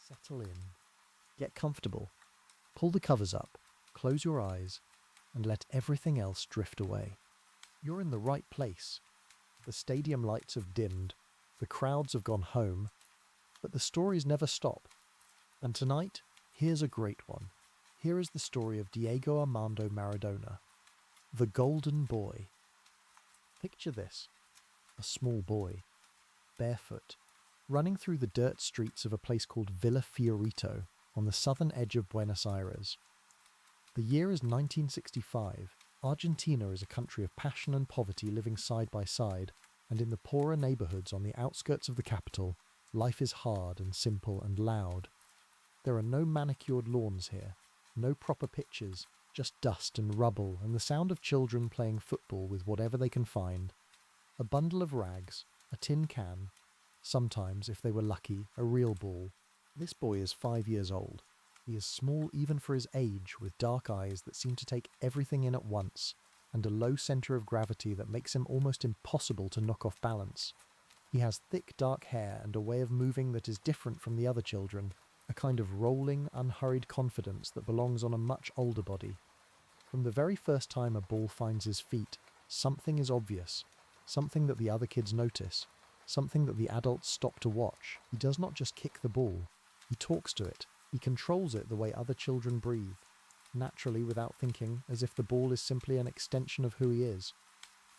Settle in, get comfortable, pull the covers up, close your eyes, and let everything else drift away. You're in the right place. The stadium lights have dimmed, the crowds have gone home, but the stories never stop. And tonight, here's a great one. Here is the story of Diego Armando Maradona, the Golden Boy. Picture this, a small boy, barefoot, running through the dirt streets of a place called Villa Fiorito on the southern edge of Buenos Aires. The year is 1965. Argentina is a country of passion and poverty living side by side, and in the poorer neighbourhoods on the outskirts of the capital, life is hard and simple and loud. There are no manicured lawns here, no proper pitches, just dust and rubble and the sound of children playing football with whatever they can find. A bundle of rags, a tin can, sometimes, if they were lucky, a real ball. This boy is 5 years old. He is small even for his age, with dark eyes that seem to take everything in at once, and a low centre of gravity that makes him almost impossible to knock off balance. He has thick dark hair and a way of moving that is different from the other children, a kind of rolling, unhurried confidence that belongs on a much older body. From the very first time a ball finds his feet, something is obvious, something that the other kids notice, something that the adults stop to watch. He does not just kick the ball, he talks to it, he controls it the way other children breathe, naturally without thinking, as if the ball is simply an extension of who he is.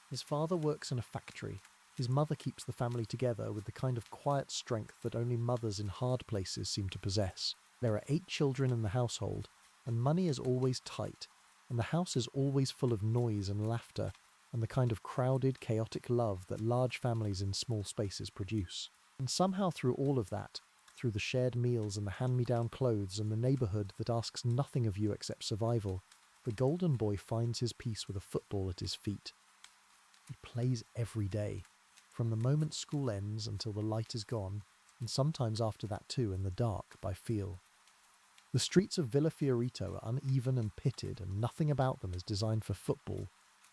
His father works in a factory. His mother keeps the family together with the kind of quiet strength that only mothers in hard places seem to possess. There are 8 children in the household, and money is always tight, and the house is always full of noise and laughter, and the kind of crowded, chaotic love that large families in small spaces produce. And somehow through all of that, through the shared meals and the hand-me-down clothes and the neighbourhood that asks nothing of you except survival, the Golden Boy finds his peace with a football at his feet. He plays every day, from the moment school ends until the light is gone, and sometimes after that too in the dark by feel. The streets of Villa Fiorito are uneven and pitted, and nothing about them is designed for football,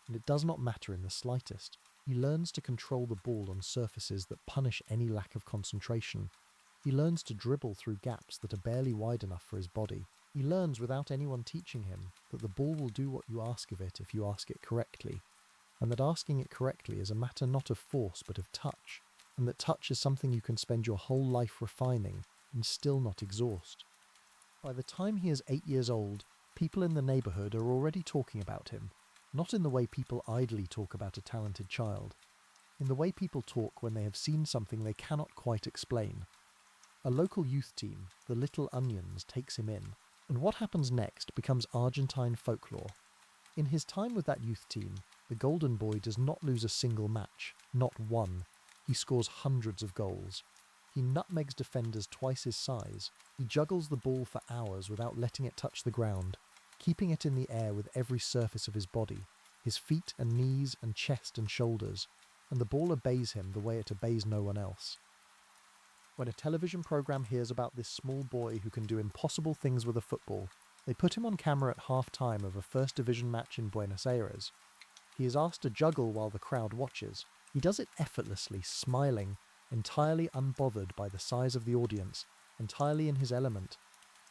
and it does not matter in the slightest. He learns to control the ball on surfaces that punish any lack of concentration. He learns to dribble through gaps that are barely wide enough for his body. He learns without anyone teaching him that the ball will do what you ask of it if you ask it correctly, and that asking it correctly is a matter not of force but of touch, and that touch is something you can spend your whole life refining and still not exhaust. By the time he is 8 years old, people in the neighbourhood are already talking about him, not in the way people idly talk about a talented child, in the way people talk when they have seen something they cannot quite explain. A local youth team, the Little Onions, takes him in, and what happens next becomes Argentine folklore. In his time with that youth team, the Golden Boy does not lose a single match, not one. He scores hundreds of goals. He nutmegs defenders twice his size. He juggles the ball for hours without letting it touch the ground, keeping it in the air with every surface of his body, his feet and knees and chest and shoulders, and the ball obeys him the way it obeys no one else. When a television program hears about this small boy who can do impossible things with a football, they put him on camera at half-time of a first division match in Buenos Aires. He is asked to juggle while the crowd watches. He does it effortlessly, smiling, entirely unbothered by the size of the audience, entirely in his element.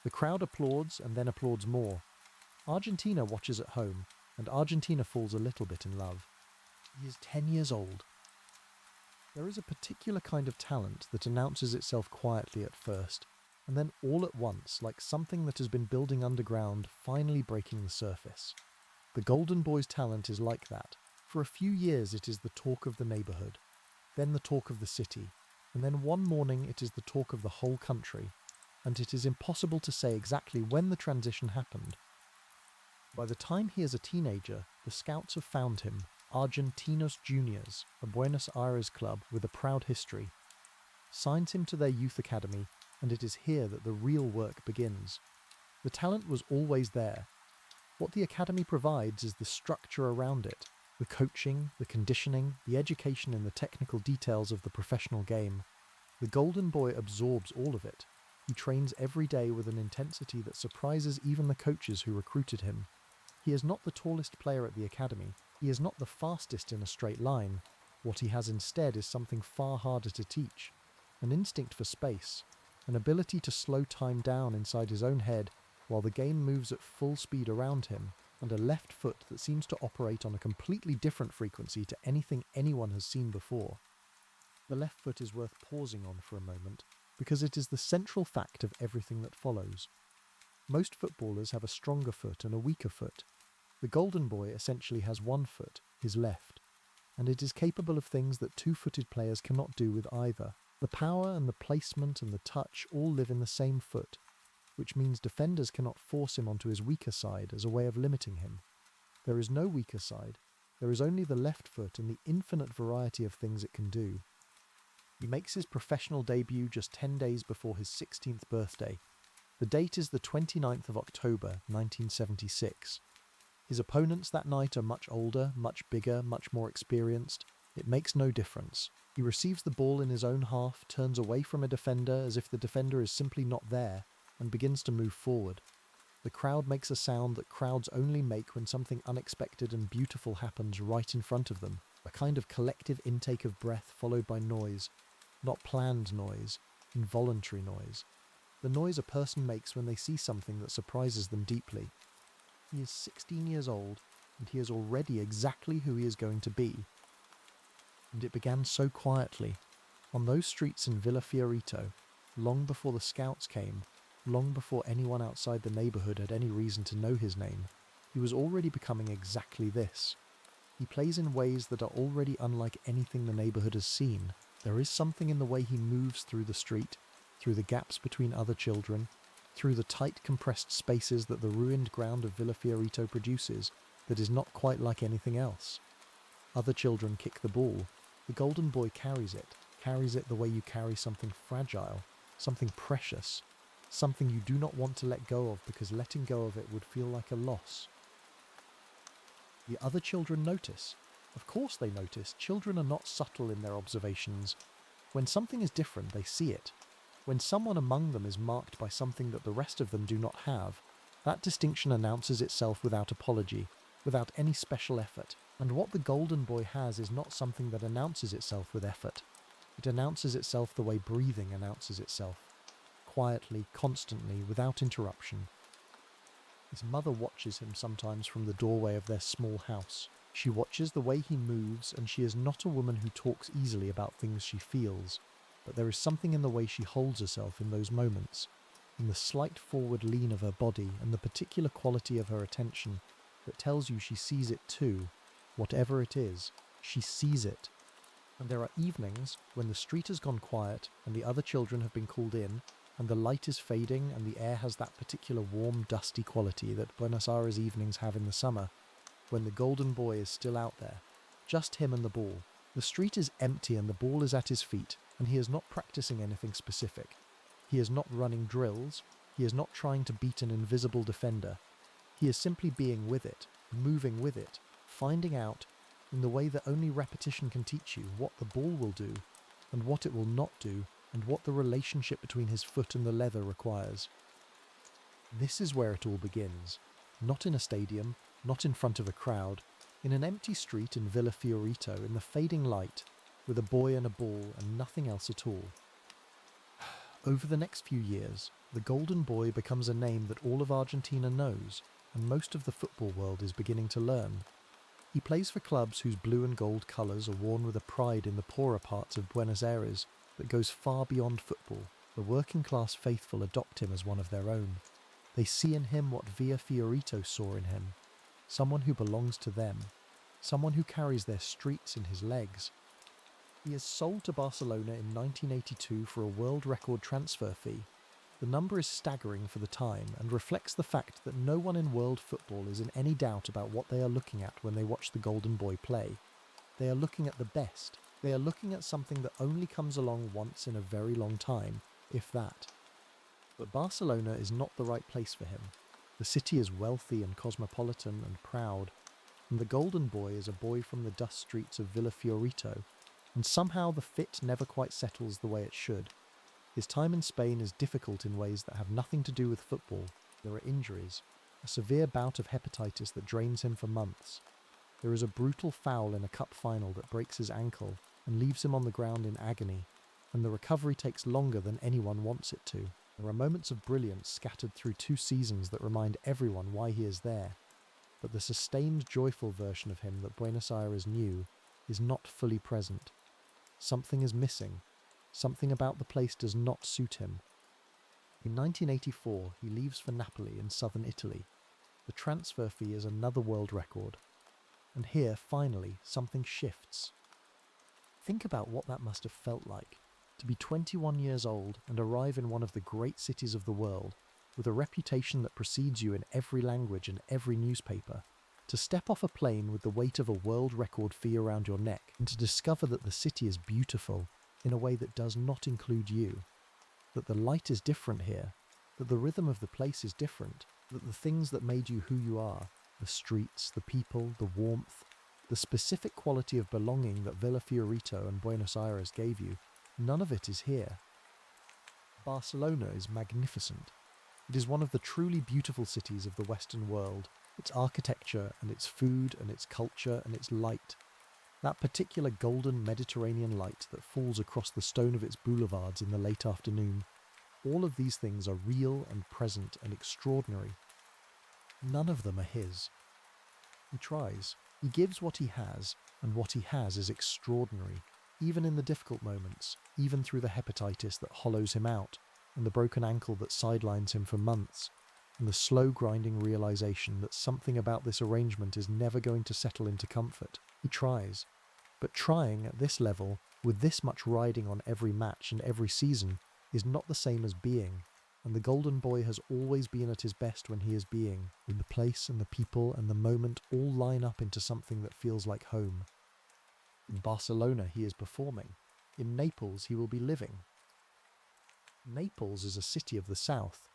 The crowd applauds and then applauds more. Argentina watches at home, and Argentina falls a little bit in love. He is 10 years old. There is a particular kind of talent that announces itself quietly at first, and then all at once, like something that has been building underground, finally breaking the surface. The Golden Boy's talent is like that. For a few years it is the talk of the neighbourhood, then the talk of the city, and then one morning it is the talk of the whole country, and it is impossible to say exactly when the transition happened. By the time he is a teenager, the scouts have found him, Argentinos Juniors, a Buenos Aires club with a proud history, signs him to their youth academy, and it is here that the real work begins. The talent was always there. What the academy provides is the structure around it, the coaching, the conditioning, the education in the technical details of the professional game. The Golden Boy absorbs all of it. He trains every day with an intensity that surprises even the coaches who recruited him. He is not the tallest player at the academy. He is not the fastest in a straight line. What he has instead is something far harder to teach, an instinct for space. an ability to slow time down inside his own head while the game moves at full speed around him, and a left foot that seems to operate on a completely different frequency to anything anyone has seen before. The left foot is worth pausing on for a moment, because it is the central fact of everything that follows. Most footballers have a stronger foot and a weaker foot. The golden boy essentially has one foot, his left, and it is capable of things that two-footed players cannot do with either. The power and the placement and the touch all live in the same foot, which means defenders cannot force him onto his weaker side as a way of limiting him. There is no weaker side, there is only the left foot and the infinite variety of things it can do. He makes his professional debut just 10 days before his 16th birthday. The date is the 29th of October, 1976. His opponents that night are much older, much bigger, much more experienced. It makes no difference. He receives the ball in his own half, turns away from a defender as if the defender is simply not there, and begins to move forward. The crowd makes a sound that crowds only make when something unexpected and beautiful happens right in front of them. A kind of collective intake of breath followed by noise. Not planned noise, involuntary noise. The noise a person makes when they see something that surprises them deeply. He is 16 years old, and he is already exactly who he is going to be. And it began so quietly, on those streets in Villa Fiorito, long before the scouts came, long before anyone outside the neighbourhood had any reason to know his name. He was already becoming exactly this. He plays in ways that are already unlike anything the neighbourhood has seen. There is something in the way he moves through the street, through the gaps between other children, through the tight compressed spaces that the ruined ground of Villa Fiorito produces, that is not quite like anything else. Other children kick the ball. The golden boy carries it the way you carry something fragile, something precious, something you do not want to let go of because letting go of it would feel like a loss. The other children notice. Of course they notice. Children are not subtle in their observations. When something is different, they see it. When someone among them is marked by something that the rest of them do not have, that distinction announces itself without apology, without any special effort. And what the golden boy has is not something that announces itself with effort. It announces itself the way breathing announces itself. Quietly, constantly, without interruption. His mother watches him sometimes from the doorway of their small house. She watches the way he moves, and she is not a woman who talks easily about things she feels, but there is something in the way she holds herself in those moments, in the slight forward lean of her body and the particular quality of her attention that tells you she sees it too. Whatever it is, she sees it. And there are evenings when the street has gone quiet and the other children have been called in, and the light is fading and the air has that particular warm, dusty quality that Buenos Aires evenings have in the summer, when the golden boy is still out there, just him and the ball. The street is empty and the ball is at his feet, and he is not practicing anything specific. He is not running drills. He is not trying to beat an invisible defender. He is simply being with it, moving with it, finding out, in the way that only repetition can teach you, what the ball will do, and what it will not do, and what the relationship between his foot and the leather requires. This is where it all begins. Not in a stadium, not in front of a crowd, in an empty street in Villa Fiorito, in the fading light, with a boy and a ball and nothing else at all. Over the next few years, the golden boy becomes a name that all of Argentina knows, and most of the football world is beginning to learn. He plays for clubs whose blue and gold colours are worn with a pride in the poorer parts of Buenos Aires that goes far beyond football. The working class faithful adopt him as one of their own. They see in him what Villa Fiorito saw in him, someone who belongs to them, someone who carries their streets in his legs. He is sold to Barcelona in 1982 for a world record transfer fee. The number is staggering for the time and reflects the fact that no one in world football is in any doubt about what they are looking at when they watch the golden boy play. They are looking at the best. They are looking at something that only comes along once in a very long time, if that. But Barcelona is not the right place for him. The city is wealthy and cosmopolitan and proud, and the golden boy is a boy from the dust streets of Villa Fiorito, and somehow the fit never quite settles the way it should. His time in Spain is difficult in ways that have nothing to do with football. There are injuries, a severe bout of hepatitis that drains him for months. There is a brutal foul in a cup final that breaks his ankle and leaves him on the ground in agony, and the recovery takes longer than anyone wants it to. There are moments of brilliance scattered through 2 seasons that remind everyone why he is there, but the sustained, joyful version of him that Buenos Aires knew is not fully present. Something is missing. Something about the place does not suit him. In 1984, he leaves for Napoli in southern Italy. The transfer fee is another world record. And here, finally, something shifts. Think about what that must have felt like, to be 21 years old and arrive in one of the great cities of the world, with a reputation that precedes you in every language and every newspaper, to step off a plane with the weight of a world record fee around your neck, and to discover that the city is beautiful in a way that does not include you, that the light is different here, that the rhythm of the place is different, that the things that made you who you are, the streets, the people, the warmth, the specific quality of belonging that Villa Fiorito and Buenos Aires gave you, none of it is here. Barcelona is magnificent. It is one of the truly beautiful cities of the Western world, its architecture and its food and its culture and its light. That particular golden Mediterranean light that falls across the stone of its boulevards in the late afternoon. All of these things are real and present and extraordinary. None of them are his. He tries. He gives what he has, and what he has is extraordinary, even in the difficult moments, even through the hepatitis that hollows him out, and the broken ankle that sidelines him for months, and the slow grinding realization that something about this arrangement is never going to settle into comfort. He tries. But trying at this level, with this much riding on every match and every season, is not the same as being, and the Golden Boy has always been at his best when he is being, when the place and the people and the moment all line up into something that feels like home. In Barcelona he is performing. In Naples he will be living. Naples is a city of the south,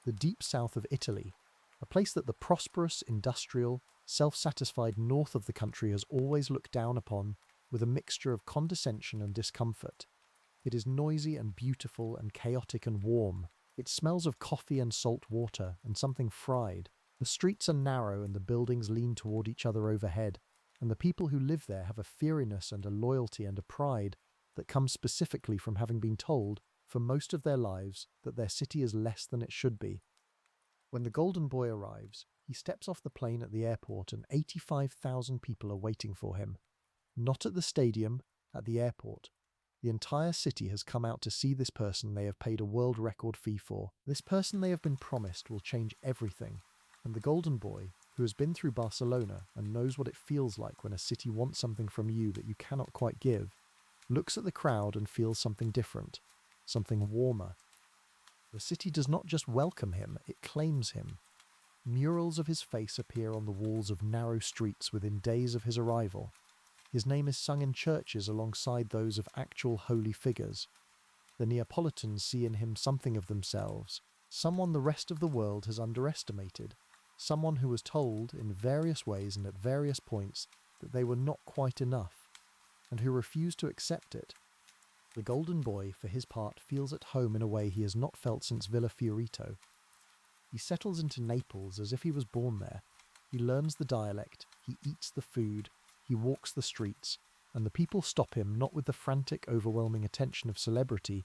the deep south of Italy, a place that the prosperous, industrial, self-satisfied north of the country has always looked down upon with a mixture of condescension and discomfort. It is noisy and beautiful and chaotic and warm. It smells of coffee and salt water and something fried. The streets are narrow and the buildings lean toward each other overhead, and the people who live there have a feariness and a loyalty and a pride that comes specifically from having been told, for most of their lives, that their city is less than it should be. When the Golden Boy arrives, he steps off the plane at the airport and 85,000 people are waiting for him. Not at the stadium, at the airport. The entire city has come out to see this person they have paid a world record fee for. This person they have been promised will change everything. And the Golden Boy, who has been through Barcelona and knows what it feels like when a city wants something from you that you cannot quite give, looks at the crowd and feels something different, something warmer. The city does not just welcome him, it claims him. Murals of his face appear on the walls of narrow streets within days of his arrival. His name is sung in churches alongside those of actual holy figures. The Neapolitans see in him something of themselves, someone the rest of the world has underestimated, someone who was told, in various ways and at various points, that they were not quite enough, and who refused to accept it. The Golden Boy, for his part, feels at home in a way he has not felt since Villa Fiorito. He settles into Naples as if he was born there. He learns the dialect, he eats the food, he walks the streets, and the people stop him not with the frantic, overwhelming attention of celebrity,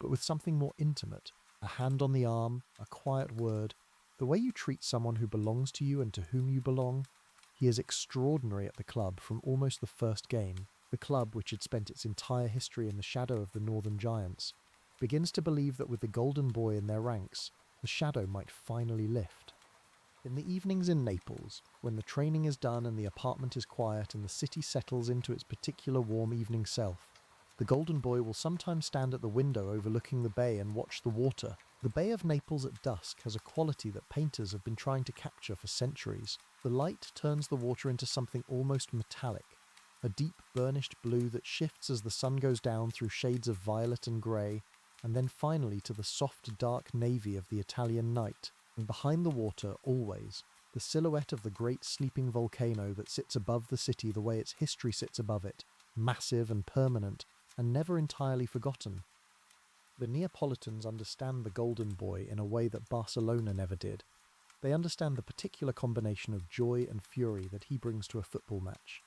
but with something more intimate, a hand on the arm, a quiet word, the way you treat someone who belongs to you and to whom you belong. He is extraordinary at the club from almost the first game. The club, which had spent its entire history in the shadow of the Northern Giants, begins to believe that with the Golden Boy in their ranks, the shadow might finally lift. In the evenings in Naples, when the training is done and the apartment is quiet and the city settles into its particular warm evening self, the Golden Boy will sometimes stand at the window overlooking the bay and watch the water. The Bay of Naples at dusk has a quality that painters have been trying to capture for centuries. The light turns the water into something almost metallic, a deep burnished blue that shifts as the sun goes down through shades of violet and grey, and then finally to the soft dark navy of the Italian night. And behind the water, always, the silhouette of the great sleeping volcano that sits above the city the way its history sits above it, massive and permanent, and never entirely forgotten. The Neapolitans understand the Golden Boy in a way that Barcelona never did. They understand the particular combination of joy and fury that he brings to a football match.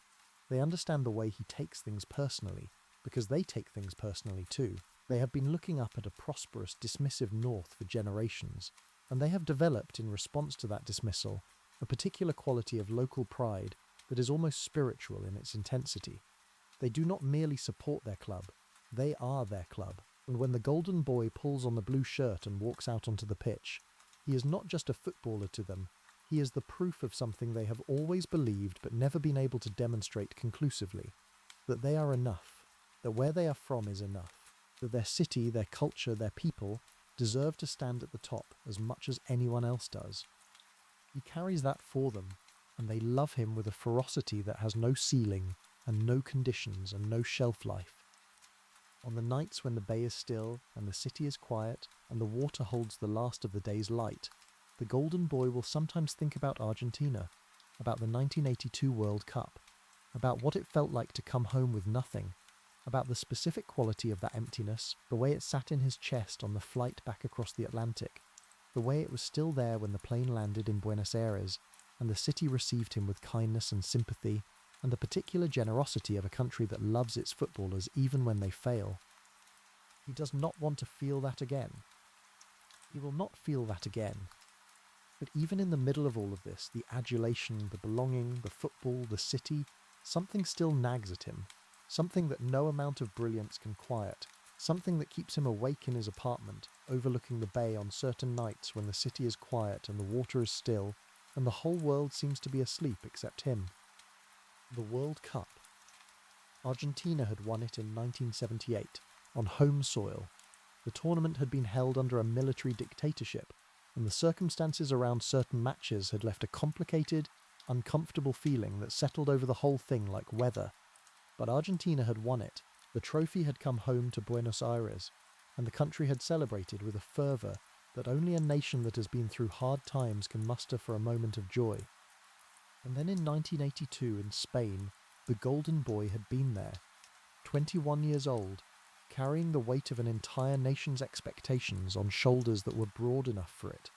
They understand the way he takes things personally, because they take things personally too. They have been looking up at a prosperous, dismissive North for generations, and they have developed, in response to that dismissal, a particular quality of local pride that is almost spiritual in its intensity. They do not merely support their club, they are their club, and when the golden boy pulls on the blue shirt and walks out onto the pitch, he is not just a footballer to them, he is the proof of something they have always believed but never been able to demonstrate conclusively, that they are enough, that where they are from is enough, that their city, their culture, their people deserve to stand at the top as much as anyone else does. He carries that for them, and they love him with a ferocity that has no ceiling and no conditions and no shelf life. On the nights when the bay is still and the city is quiet and the water holds the last of the day's light, the golden boy will sometimes think about Argentina, about the 1982 World Cup, about what it felt like to come home with nothing, about the specific quality of that emptiness, the way it sat in his chest on the flight back across the Atlantic, the way it was still there when the plane landed in Buenos Aires, and the city received him with kindness and sympathy, and the particular generosity of a country that loves its footballers even when they fail. He does not want to feel that again. He will not feel that again. But even in the middle of all of this, the adulation, the belonging, the football, the city, something still nags at him, something that no amount of brilliance can quiet, something that keeps him awake in his apartment, overlooking the bay on certain nights when the city is quiet and the water is still, and the whole world seems to be asleep except him. The World Cup. Argentina had won it in 1978, on home soil. The tournament had been held under a military dictatorship, and the circumstances around certain matches had left a complicated, uncomfortable feeling that settled over the whole thing like weather. But Argentina had won it, the trophy had come home to Buenos Aires, and the country had celebrated with a fervour that only a nation that has been through hard times can muster for a moment of joy. And then in 1982 in Spain, the golden boy had been there, 21 years old, carrying the weight of an entire nation's expectations on shoulders that were broad enough for it.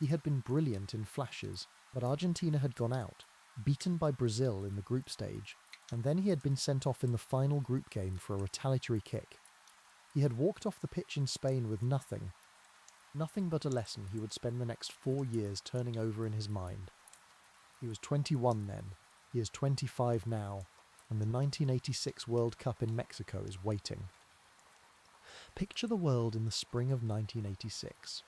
He had been brilliant in flashes, but Argentina had gone out, beaten by Brazil in the group stage, and then he had been sent off in the final group game for a retaliatory kick. He had walked off the pitch in Spain with nothing but a lesson he would spend the next 4 years turning over in his mind. He was 21 then, he is 25 now, and the 1986 World Cup in Mexico is waiting. Picture the world in the spring of 1986.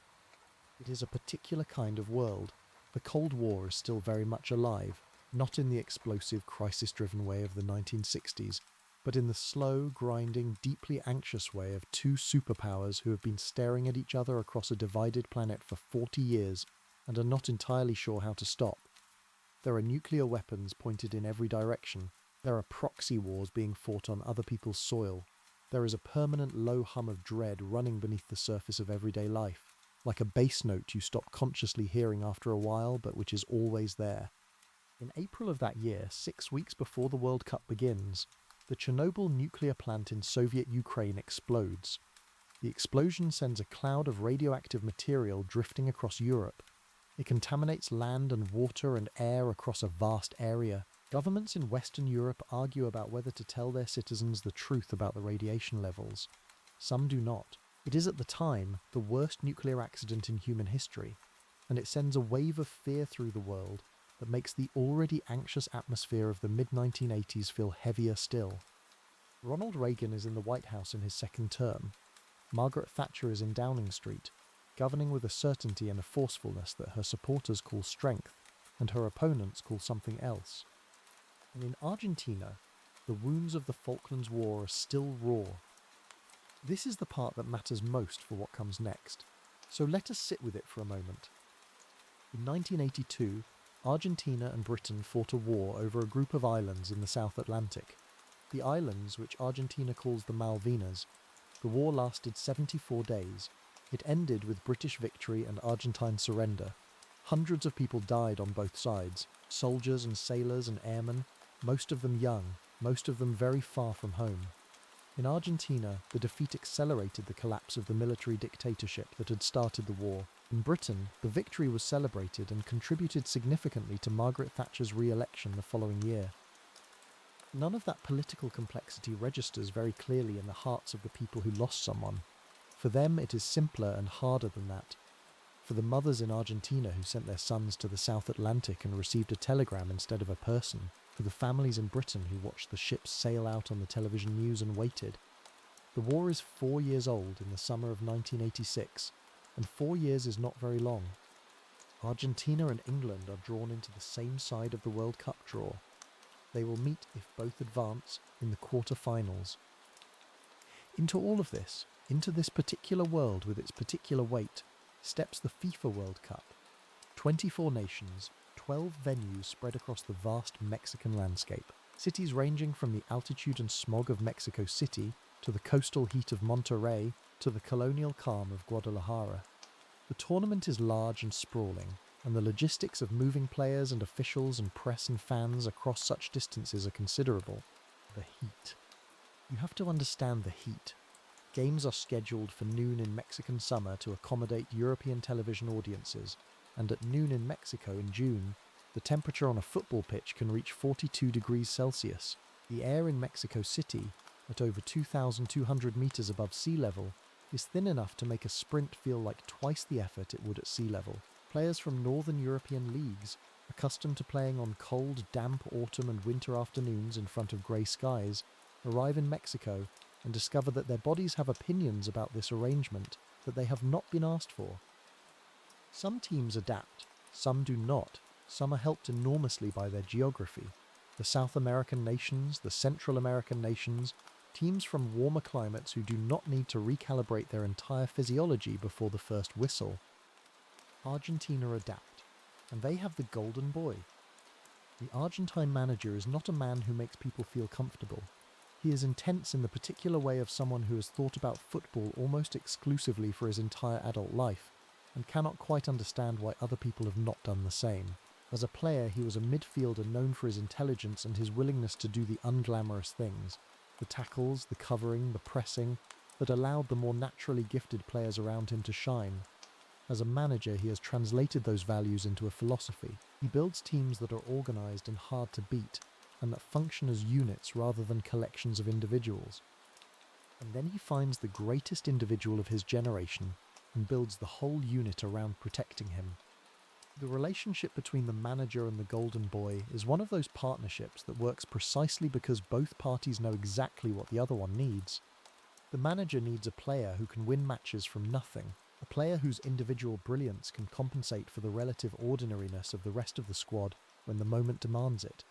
It is a particular kind of world. The Cold War is still very much alive, not in the explosive, crisis-driven way of the 1960s, but in the slow, grinding, deeply anxious way of two superpowers who have been staring at each other across a divided planet for 40 years and are not entirely sure how to stop. There are nuclear weapons pointed in every direction. There are proxy wars being fought on other people's soil. There is a permanent low hum of dread running beneath the surface of everyday life, like a bass note you stop consciously hearing after a while, but which is always there. In April of that year, 6 weeks before the World Cup begins, the Chernobyl nuclear plant in Soviet Ukraine explodes. The explosion sends a cloud of radioactive material drifting across Europe. It contaminates land and water and air across a vast area. Governments in Western Europe argue about whether to tell their citizens the truth about the radiation levels. Some do not. It is at the time the worst nuclear accident in human history, and it sends a wave of fear through the world that makes the already anxious atmosphere of the mid-1980s feel heavier still. Ronald Reagan is in the White House in his second term. Margaret Thatcher is in Downing Street, governing with a certainty and a forcefulness that her supporters call strength, and her opponents call something else. And in Argentina, the wounds of the Falklands War are still raw. This is the part that matters most for what comes next, so let us sit with it for a moment. In 1982, Argentina and Britain fought a war over a group of islands in the South Atlantic. The islands, which Argentina calls the Malvinas, the war lasted 74 days. It ended with British victory and Argentine surrender. Hundreds of people died on both sides, soldiers and sailors and airmen, most of them young, most of them very far from home. In Argentina, the defeat accelerated the collapse of the military dictatorship that had started the war. In Britain, the victory was celebrated and contributed significantly to Margaret Thatcher's re-election the following year. None of that political complexity registers very clearly in the hearts of the people who lost someone. For them, it is simpler and harder than that. For the mothers in Argentina who sent their sons to the South Atlantic and received a telegram instead of a person. For the families in Britain who watched the ships sail out on the television news and waited. The war is 4 years old in the summer of 1986, and 4 years is not very long. Argentina and England are drawn into the same side of the World Cup draw. They will meet, if both advance, in the quarter-finals. Into all of this, into this particular world with its particular weight, steps the FIFA World Cup. 24 nations, 12 venues spread across the vast Mexican landscape. Cities ranging from the altitude and smog of Mexico City to the coastal heat of Monterrey to the colonial calm of Guadalajara. The tournament is large and sprawling, and the logistics of moving players and officials and press and fans across such distances are considerable. The heat. You have to understand the heat. Games are scheduled for noon in Mexican summer to accommodate European television audiences, and at noon in Mexico in June, the temperature on a football pitch can reach 42 degrees Celsius. The air in Mexico City, at over 2,200 meters above sea level, is thin enough to make a sprint feel like twice the effort it would at sea level. Players from northern European leagues, accustomed to playing on cold, damp autumn and winter afternoons in front of grey skies, arrive in Mexico and discover that their bodies have opinions about this arrangement that they have not been asked for. Some teams adapt, some do not, some are helped enormously by their geography. The South American nations, the Central American nations, teams from warmer climates who do not need to recalibrate their entire physiology before the first whistle. Argentina adapt, and they have the golden boy. The Argentine manager is not a man who makes people feel comfortable. He is intense in the particular way of someone who has thought about football almost exclusively for his entire adult life, and cannot quite understand why other people have not done the same. As a player, he was a midfielder known for his intelligence and his willingness to do the unglamorous things, the tackles, the covering, the pressing, that allowed the more naturally gifted players around him to shine. As a manager, he has translated those values into a philosophy. He builds teams that are organised and hard to beat, and that function as units rather than collections of individuals. And then he finds the greatest individual of his generation and builds the whole unit around protecting him. The relationship between the manager and the golden boy is one of those partnerships that works precisely because both parties know exactly what the other one needs. The manager needs a player who can win matches from nothing, a player whose individual brilliance can compensate for the relative ordinariness of the rest of the squad when the moment demands it.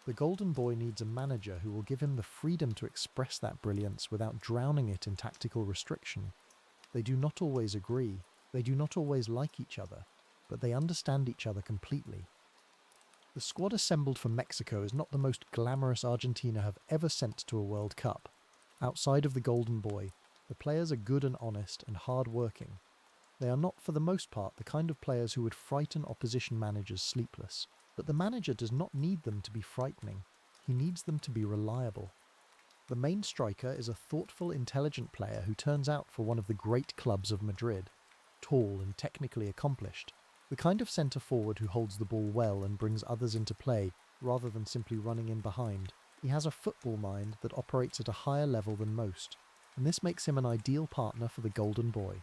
The golden boy needs a manager who will give him the freedom to express that brilliance without drowning it in tactical restriction. They do not always agree, they do not always like each other, but they understand each other completely. The squad assembled for Mexico is not the most glamorous Argentina have ever sent to a World Cup. Outside of the golden boy, the players are good and honest and hard-working. They are not, for the most part, the kind of players who would frighten opposition managers sleepless. But the manager does not need them to be frightening. He needs them to be reliable. The main striker is a thoughtful, intelligent player who turns out for one of the great clubs of Madrid, tall and technically accomplished. The kind of centre-forward who holds the ball well and brings others into play, rather than simply running in behind. He has a football mind that operates at a higher level than most, and this makes him an ideal partner for the golden boy.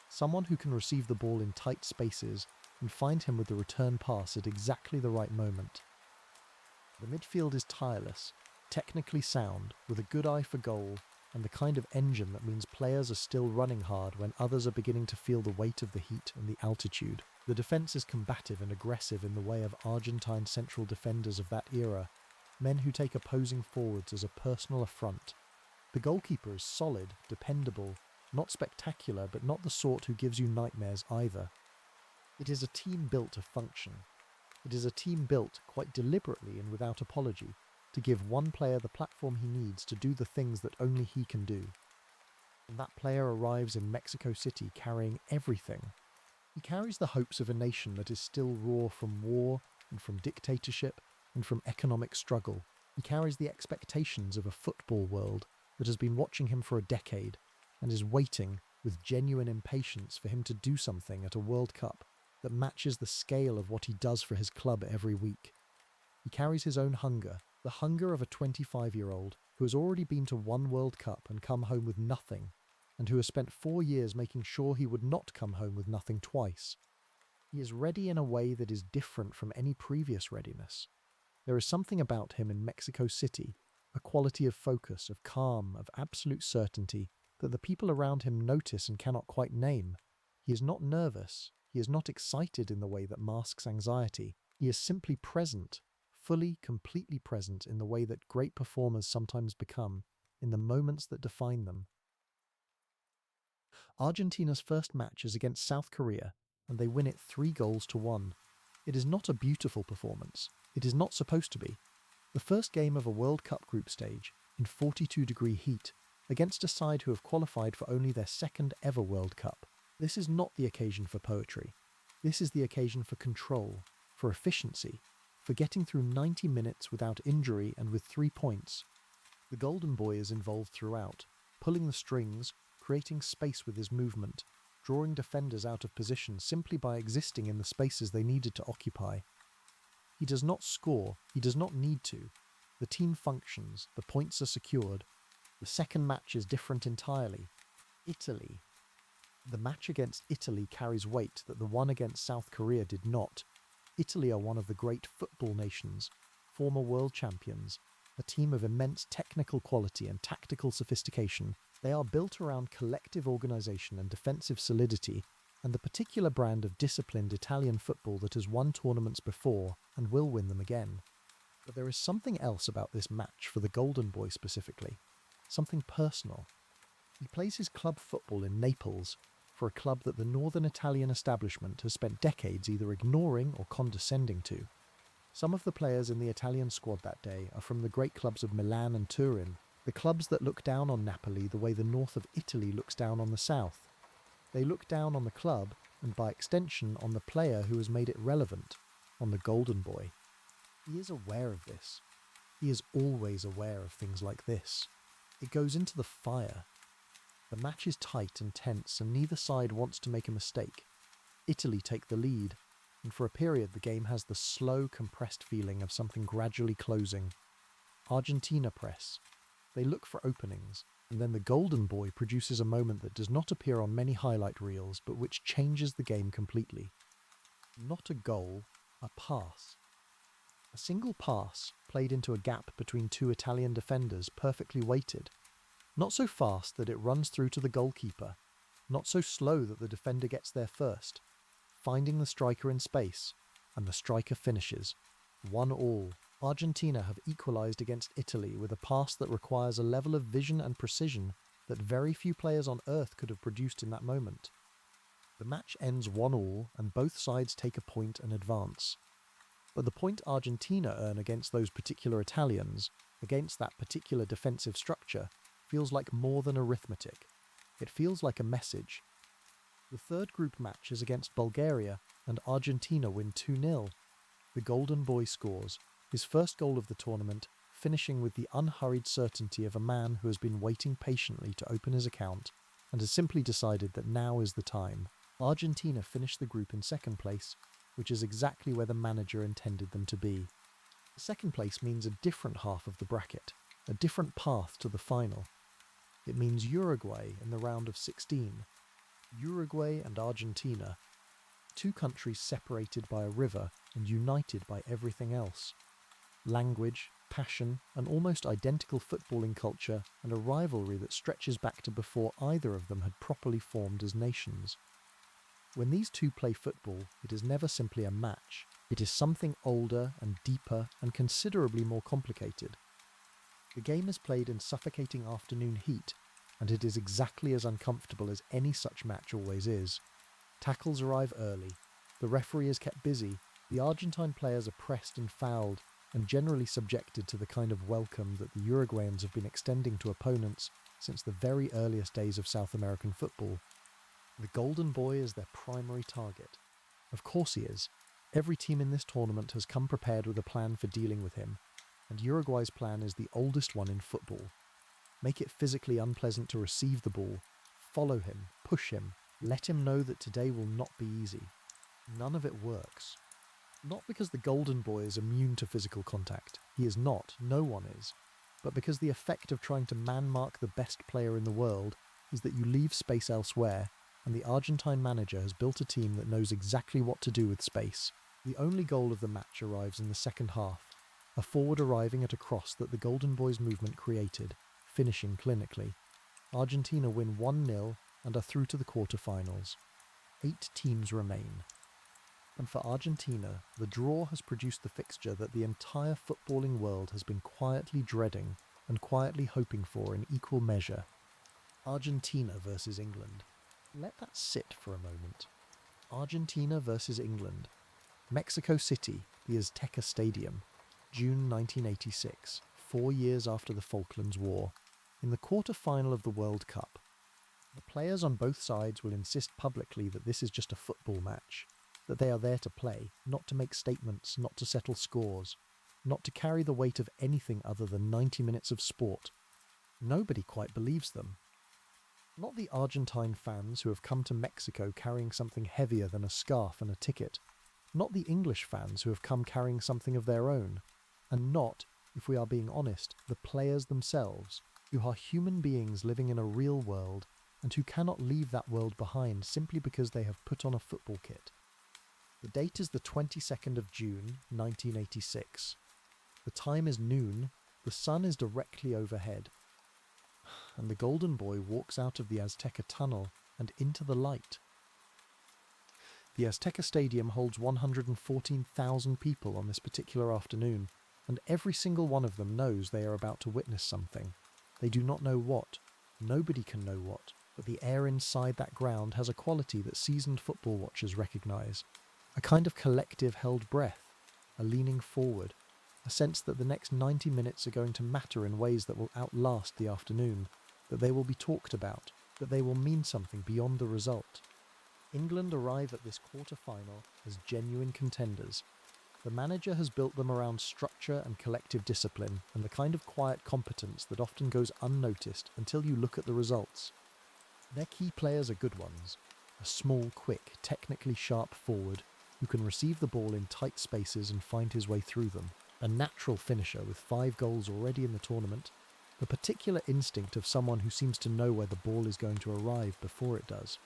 Someone who can receive the ball in tight spaces and find him with the return pass at exactly the right moment. The midfield is tireless, technically sound, with a good eye for goal, and the kind of engine that means players are still running hard when others are beginning to feel the weight of the heat and the altitude. The defence is combative and aggressive in the way of Argentine central defenders of that era, men who take opposing forwards as a personal affront. The goalkeeper is solid, dependable, not spectacular, but not the sort who gives you nightmares either. It is a team built to function. It is a team built, quite deliberately and without apology, to give one player the platform he needs to do the things that only he can do. And that player arrives in Mexico City carrying everything. He carries the hopes of a nation that is still raw from war and from dictatorship and from economic struggle. He carries the expectations of a football world that has been watching him for a decade and is waiting with genuine impatience for him to do something at a World Cup that matches the scale of what he does for his club every week. He carries his own hunger, The hunger of a 25-year-old who has already been to one World Cup and come home with nothing, and who has spent 4 years making sure he would not come home with nothing twice. He is ready in a way that is different from any previous readiness. There is something about him in Mexico City, a quality of focus, of calm, of absolute certainty, that the people around him notice and cannot quite name. He is not nervous, he is not excited in the way that masks anxiety. He is simply present, fully, completely present in the way that great performers sometimes become, in the moments that define them. Argentina's first match is against South Korea, and they win it 3-1. It is not a beautiful performance. It is not supposed to be. The first game of a World Cup group stage, in 42-degree heat, against a side who have qualified for only their second ever World Cup. This is not the occasion for poetry. This is the occasion for control, for efficiency, for getting through 90 minutes without injury and with 3 points. The Golden Boy is involved throughout, pulling the strings, creating space with his movement, drawing defenders out of position simply by existing in the spaces they needed to occupy. He does not score, he does not need to. The team functions, the points are secured. The second match is different entirely. Italy. The match against Italy carries weight that the one against South Korea did not. Italy are one of the great football nations, former world champions, a team of immense technical quality and tactical sophistication. They are built around collective organisation and defensive solidity, and the particular brand of disciplined Italian football that has won tournaments before and will win them again. But there is something else about this match for the Golden Boy specifically, something personal. He plays his club football in Naples, for a club that the northern Italian establishment has spent decades either ignoring or condescending to. Some of the players in the Italian squad that day are from the great clubs of Milan and Turin, the clubs that look down on Napoli the way the north of Italy looks down on the south. They look down on the club, and by extension on the player who has made it relevant, on the Golden Boy. He is aware of this. He is always aware of things like this. It goes into the fire. The match is tight and tense, and neither side wants to make a mistake. Italy take the lead, and for a period the game has the slow, compressed feeling of something gradually closing. Argentina press. They look for openings, and then the Golden Boy produces a moment that does not appear on many highlight reels, but which changes the game completely. Not a goal, a pass. A single pass, played into a gap between two Italian defenders, perfectly weighted. Not so fast that it runs through to the goalkeeper, not so slow that the defender gets there first, finding the striker in space, and the striker finishes. 1-1. Argentina have equalised against Italy with a pass that requires a level of vision and precision that very few players on earth could have produced in that moment. The match ends 1-1 and both sides take a point and advance. But the point Argentina earn against those particular Italians, against that particular defensive structure, feels like more than arithmetic. It feels like a message. The third group match is against Bulgaria, and Argentina win 2-0. The Golden Boy scores, his first goal of the tournament, finishing with the unhurried certainty of a man who has been waiting patiently to open his account, and has simply decided that now is the time. Argentina finished the group in second place, which is exactly where the manager intended them to be. Second place means a different half of the bracket, a different path to the final. It means Uruguay in the round of 16. Uruguay and Argentina, two countries separated by a river and united by everything else. Language, passion, an almost identical footballing culture, and a rivalry that stretches back to before either of them had properly formed as nations. When these two play football, it is never simply a match. It is something older and deeper and considerably more complicated. The game is played in suffocating afternoon heat, and it is exactly as uncomfortable as any such match always is. Tackles arrive early, the referee is kept busy, the Argentine players are pressed and fouled, and generally subjected to the kind of welcome that the Uruguayans have been extending to opponents since the very earliest days of South American football. The Golden Boy is their primary target. Of course he is. Every team in this tournament has come prepared with a plan for dealing with him, and Uruguay's plan is the oldest one in football. Make it physically unpleasant to receive the ball, follow him, push him, let him know that today will not be easy. None of it works. Not because the Golden Boy is immune to physical contact. He is not, no one is. But because the effect of trying to man-mark the best player in the world is that you leave space elsewhere, and the Argentine manager has built a team that knows exactly what to do with space. The only goal of the match arrives in the second half, a forward arriving at a cross that the Golden Boys movement created, finishing clinically. Argentina win 1-0 and are through to the quarter-finals. 8 teams remain. And for Argentina, the draw has produced the fixture that the entire footballing world has been quietly dreading and quietly hoping for in equal measure. Argentina versus England. Let that sit for a moment. Argentina versus England. Mexico City, the Azteca Stadium, June 1986, 4 years after the Falklands War. In the quarter-final of the World Cup, the players on both sides will insist publicly that this is just a football match, that they are there to play, not to make statements, not to settle scores, not to carry the weight of anything other than 90 minutes of sport. Nobody quite believes them. Not the Argentine fans who have come to Mexico carrying something heavier than a scarf and a ticket. Not the English fans who have come carrying something of their own. And not, if we are being honest, the players themselves, who are human beings living in a real world and who cannot leave that world behind simply because they have put on a football kit. The date is the 22nd of June, 1986. The time is noon, the sun is directly overhead, and the Golden Boy walks out of the Azteca tunnel and into the light. The Azteca Stadium holds 114,000 people on this particular afternoon, and every single one of them knows they are about to witness something. They do not know what. Nobody can know what, but the air inside that ground has a quality that seasoned football watchers recognise. A kind of collective held breath, a leaning forward, a sense that the next 90 minutes are going to matter in ways that will outlast the afternoon, that they will be talked about, that they will mean something beyond the result. England arrive at this quarter-final as genuine contenders. The manager has built them around structure and collective discipline and the kind of quiet competence that often goes unnoticed until you look at the results. Their key players are good ones. A small, quick, technically sharp forward who can receive the ball in tight spaces and find his way through them. A natural finisher with 5 goals already in the tournament. The particular instinct of someone who seems to know where the ball is going to arrive before it does.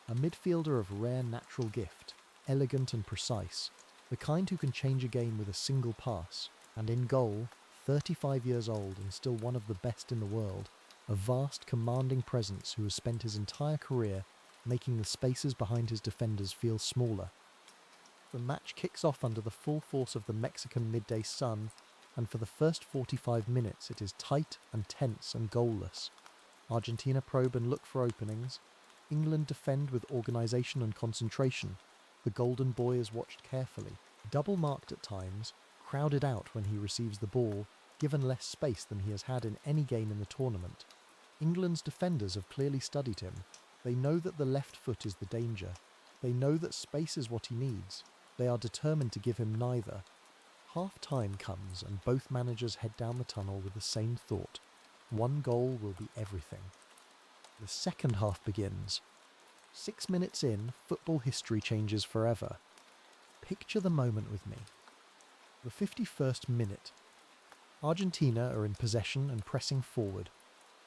A midfielder of rare natural gift, elegant and precise, the kind who can change a game with a single pass. And in goal, 35 years old and still one of the best in the world, a vast, commanding presence who has spent his entire career making the spaces behind his defenders feel smaller. The match kicks off under the full force of the Mexican midday sun, and for the first 45 minutes it is tight and tense and goalless. Argentina probe and look for openings. England defend with organisation and concentration. The Golden Boy is watched carefully, double-marked at times, crowded out when he receives the ball, given less space than he has had in any game in the tournament. England's defenders have clearly studied him. They know that the left foot is the danger. They know that space is what he needs. They are determined to give him neither. Half-time comes and both managers head down the tunnel with the same thought. One goal will be everything. The second half begins. 6 minutes in, football history changes forever. Picture the moment with me. The 51st minute. Argentina are in possession and pressing forward.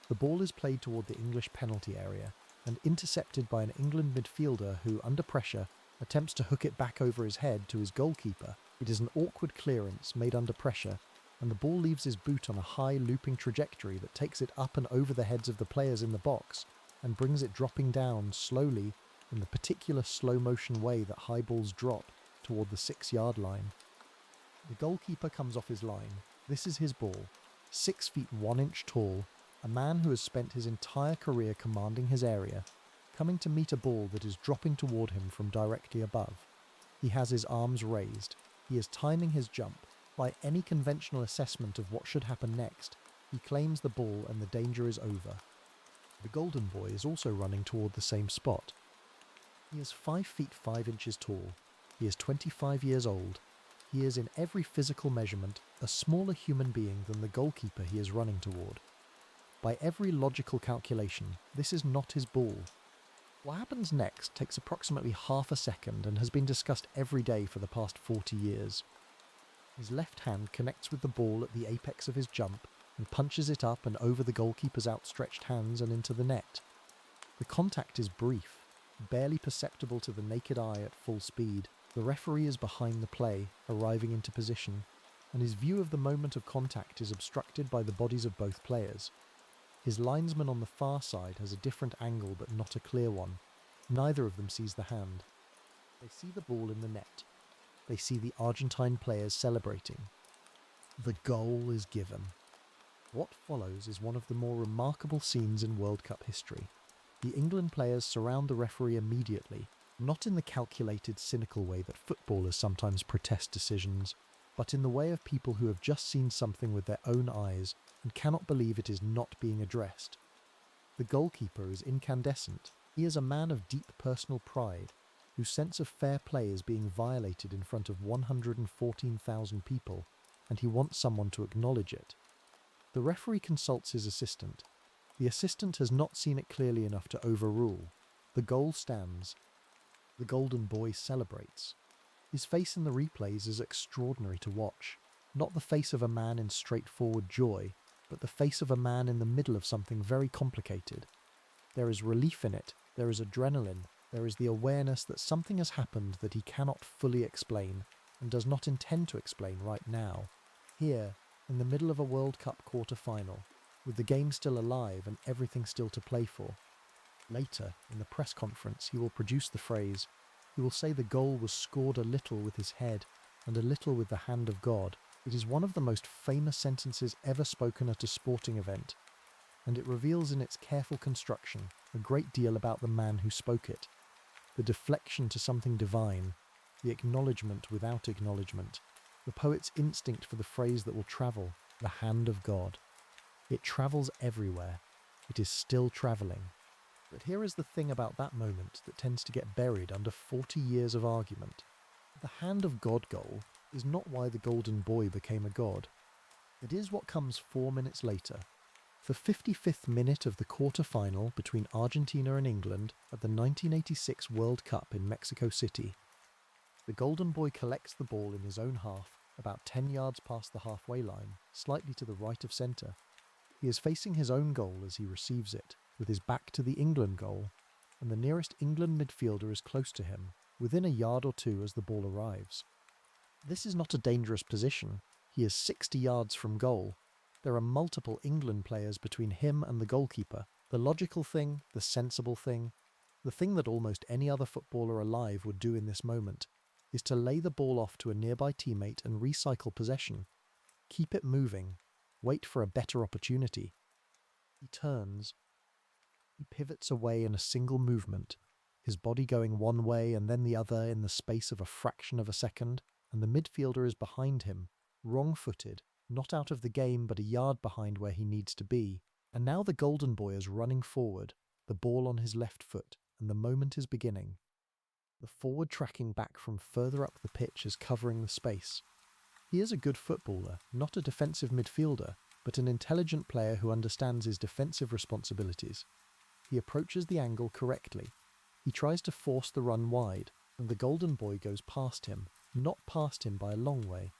The ball is played toward the English penalty area and intercepted by an England midfielder who, under pressure, attempts to hook it back over his head to his goalkeeper. It is an awkward clearance made under pressure, and the ball leaves his boot on a high looping trajectory that takes it up and over the heads of the players in the box and brings it dropping down slowly in the particular slow motion way that high balls drop toward the 6-yard line. The goalkeeper comes off his line. This is his ball. 6 feet 1 inch tall, a man who has spent his entire career commanding his area, coming to meet a ball that is dropping toward him from directly above. He has his arms raised. He is timing his jump. By any conventional assessment of what should happen next, he claims the ball and the danger is over. The Golden Boy is also running toward the same spot. He is 5 feet 5 inches tall. He is 25 years old. He is in every physical measurement a smaller human being than the goalkeeper he is running toward. By every logical calculation, this is not his ball. What happens next takes approximately half a second and has been discussed every day for the past 40 years. His left hand connects with the ball at the apex of his jump and punches it up and over the goalkeeper's outstretched hands and into the net. The contact is brief, barely perceptible to the naked eye at full speed. The referee is behind the play, arriving into position, and his view of the moment of contact is obstructed by the bodies of both players. His linesman on the far side has a different angle but not a clear one. Neither of them sees the hand. They see the ball in the net. They see the Argentine players celebrating. The goal is given. What follows is one of the more remarkable scenes in World Cup history. The England players surround the referee immediately, not in the calculated, cynical way that footballers sometimes protest decisions, but in the way of people who have just seen something with their own eyes and cannot believe it is not being addressed. The goalkeeper is incandescent. He is a man of deep personal pride, whose sense of fair play is being violated in front of 114,000 people, and he wants someone to acknowledge it. The referee consults his assistant. The assistant has not seen it clearly enough to overrule. The goal stands. The golden boy celebrates. His face in the replays is extraordinary to watch. Not the face of a man in straightforward joy, but the face of a man in the middle of something very complicated. There is relief in it, there is adrenaline, there is the awareness that something has happened that he cannot fully explain, and does not intend to explain right now. Here, in the middle of a World Cup quarter-final, with the game still alive and everything still to play for. Later, in the press conference, he will produce the phrase. He will say the goal was scored a little with his head and a little with the hand of God. It is one of the most famous sentences ever spoken at a sporting event, and it reveals in its careful construction a great deal about the man who spoke it. The deflection to something divine, the acknowledgement without acknowledgement, the poet's instinct for the phrase that will travel, the hand of God. It travels everywhere. It is still travelling. But here is the thing about that moment that tends to get buried under 40 years of argument. The hand of God goal is not why the golden boy became a god. It is what comes 4 minutes later. The 55th minute of the quarter-final between Argentina and England at the 1986 World Cup in Mexico City. The golden boy collects the ball in his own half, about 10 yards past the halfway line, slightly to the right of centre. He is facing his own goal as he receives it, with his back to the England goal, and the nearest England midfielder is close to him, within a yard or two as the ball arrives. This is not a dangerous position. He is 60 yards from goal. There are multiple England players between him and the goalkeeper. The logical thing, the sensible thing, the thing that almost any other footballer alive would do in this moment, is to lay the ball off to a nearby teammate and recycle possession. Keep it moving. Wait for a better opportunity. He turns. He pivots away in a single movement, his body going one way and then the other in the space of a fraction of a second, and the midfielder is behind him, wrong-footed, not out of the game but a yard behind where he needs to be. And now the golden boy is running forward, the ball on his left foot, and the moment is beginning. The forward tracking back from further up the pitch is covering the space. He is a good footballer, not a defensive midfielder, but an intelligent player who understands his defensive responsibilities. He approaches the angle correctly. He tries to force the run wide, and the golden boy goes past him, not past him by a long way,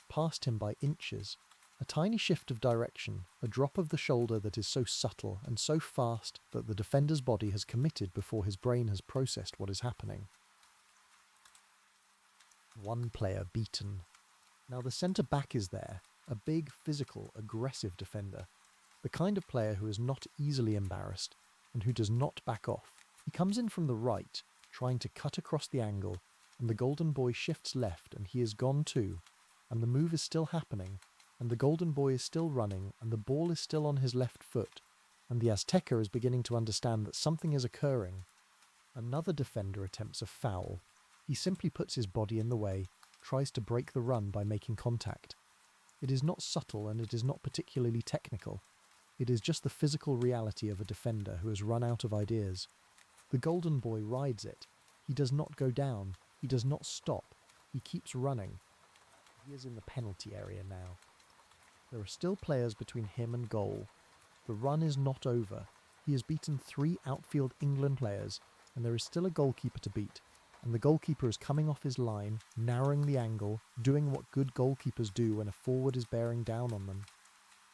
past him by inches. A tiny shift of direction, a drop of the shoulder that is so subtle and so fast that the defender's body has committed before his brain has processed what is happening. One player beaten. Now the centre-back is there, a big, physical, aggressive defender, the kind of player who is not easily embarrassed and who does not back off. He comes in from the right, trying to cut across the angle, and the golden boy shifts left and he is gone too, and the move is still happening, and the golden boy is still running, and the ball is still on his left foot, and the Azteca is beginning to understand that something is occurring. Another defender attempts a foul. He simply puts his body in the way, tries to break the run by making contact. It is not subtle and it is not particularly technical. It is just the physical reality of a defender who has run out of ideas. The golden boy rides it. He does not go down. He does not stop. He keeps running. He is in the penalty area now. There are still players between him and goal. The run is not over. He has beaten 3 outfield England players, and there is still a goalkeeper to beat, and the goalkeeper is coming off his line, narrowing the angle, doing what good goalkeepers do when a forward is bearing down on them.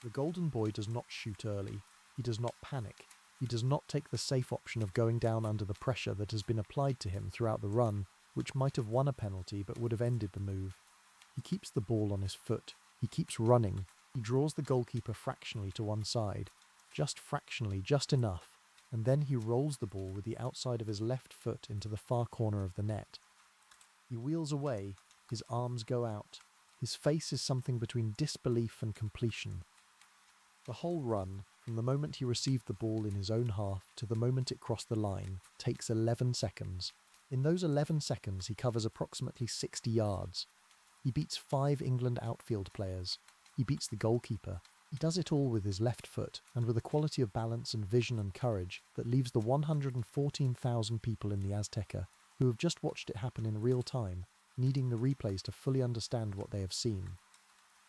The golden boy does not shoot early. He does not panic. He does not take the safe option of going down under the pressure that has been applied to him throughout the run, which might have won a penalty but would have ended the move. He keeps the ball on his foot. He keeps running. He draws the goalkeeper fractionally to one side, just fractionally, just enough, and then he rolls the ball with the outside of his left foot into the far corner of the net. He wheels away, his arms go out. His face is something between disbelief and completion. The whole run, from the moment he received the ball in his own half to the moment it crossed the line, takes 11 seconds. In those 11 seconds, he covers approximately 60 yards. He beats 5 England outfield players. He beats the goalkeeper. He does it all with his left foot, and with a quality of balance and vision and courage that leaves the 114,000 people in the Azteca, who have just watched it happen in real time, needing the replays to fully understand what they have seen.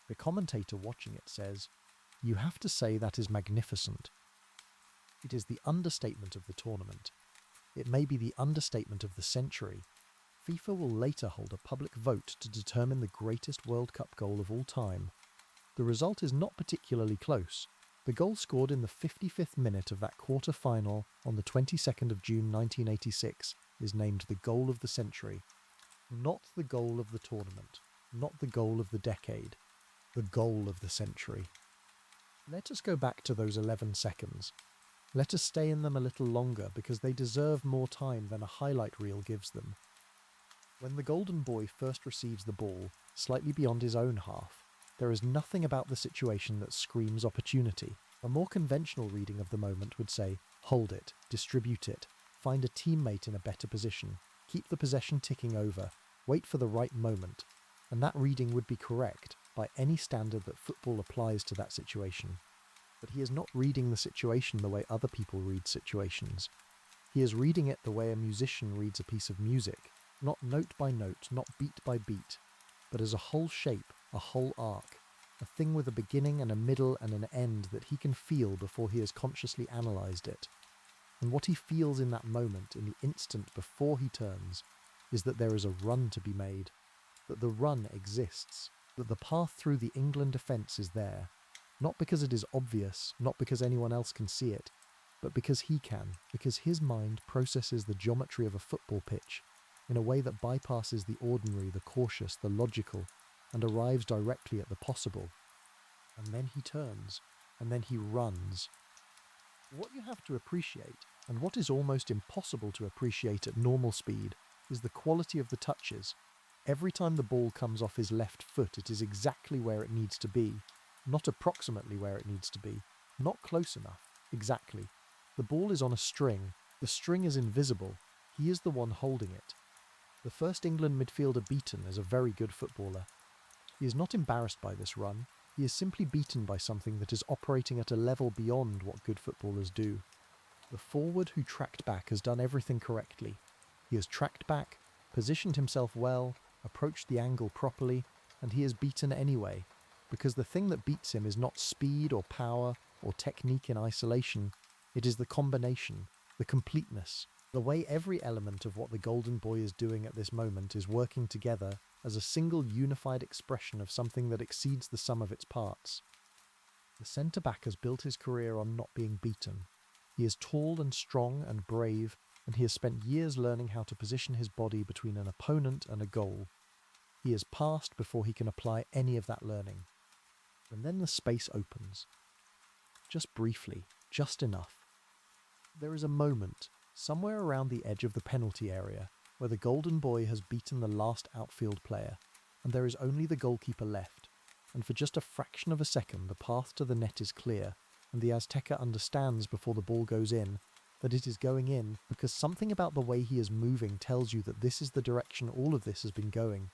The commentator watching it says, "You have to say that is magnificent." It is the understatement of the tournament. It may be the understatement of the century. FIFA will later hold a public vote to determine the greatest World Cup goal of all time. The result is not particularly close. The goal scored in the 55th minute of that quarter-final on the 22nd of June 1986 is named the goal of the century. Not the goal of the tournament, not the goal of the decade, the goal of the century. Let us go back to those 11 seconds. Let us stay in them a little longer because they deserve more time than a highlight reel gives them. When the golden boy first receives the ball, slightly beyond his own half, there is nothing about the situation that screams opportunity. A more conventional reading of the moment would say, hold it, distribute it, find a teammate in a better position, keep the possession ticking over, wait for the right moment, and that reading would be correct by any standard that football applies to that situation. But he is not reading the situation the way other people read situations. He is reading it the way a musician reads a piece of music, not note by note, not beat by beat, but as a whole shape, a whole arc, a thing with a beginning and a middle and an end that he can feel before he has consciously analysed it. And what he feels in that moment, in the instant before he turns, is that there is a run to be made, that the run exists, that the path through the England defence is there, not because it is obvious, not because anyone else can see it, but because he can, because his mind processes the geometry of a football pitch in a way that bypasses the ordinary, the cautious, the logical, and arrives directly at the possible. And then he turns, and then he runs. What you have to appreciate, and what is almost impossible to appreciate at normal speed, is the quality of the touches. Every time the ball comes off his left foot, it is exactly where it needs to be, not approximately where it needs to be, not close enough, exactly. The ball is on a string. The string is invisible. He is the one holding it. The first England midfielder beaten is a very good footballer. He is not embarrassed by this run. He is simply beaten by something that is operating at a level beyond what good footballers do. The forward who tracked back has done everything correctly. He has tracked back, positioned himself well, approached the angle properly, and he is beaten anyway, because the thing that beats him is not speed or power or technique in isolation. It is the combination, the completeness, the way every element of what the golden boy is doing at this moment is working together as a single unified expression of something that exceeds the sum of its parts. The centre-back has built his career on not being beaten. He is tall and strong and brave, and he has spent years learning how to position his body between an opponent and a goal. He is passed before he can apply any of that learning. And then the space opens. Just briefly, just enough. There is a moment, somewhere around the edge of the penalty area, where the golden boy has beaten the last outfield player, and there is only the goalkeeper left, and for just a fraction of a second the path to the net is clear, and the Azteca understands before the ball goes in that it is going in because something about the way he is moving tells you that this is the direction all of this has been going,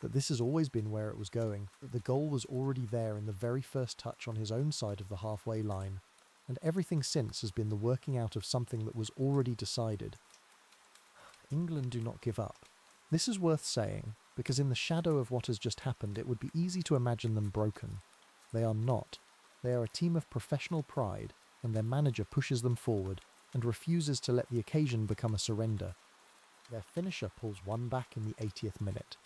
that this has always been where it was going, that the goal was already there in the very first touch on his own side of the halfway line, and everything since has been the working out of something that was already decided. England do not give up. This is worth saying, because in the shadow of what has just happened it would be easy to imagine them broken. They are not. They are a team of professional pride, and their manager pushes them forward, and refuses to let the occasion become a surrender. Their finisher pulls one back in the 80th minute.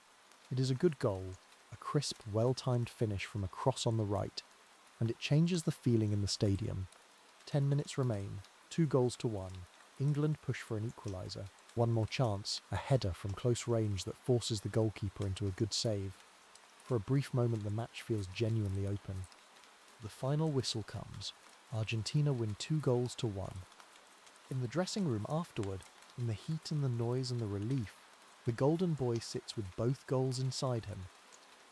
It is a good goal, a crisp, well-timed finish from a cross on the right, and it changes the feeling in the stadium. 10 minutes remain, 2-1. England push for an equaliser. One more chance, a header from close range that forces the goalkeeper into a good save. For a brief moment the match feels genuinely open. The final whistle comes. Argentina win 2-1. In the dressing room afterward, in the heat and the noise and the relief, the golden boy sits with both goals inside him.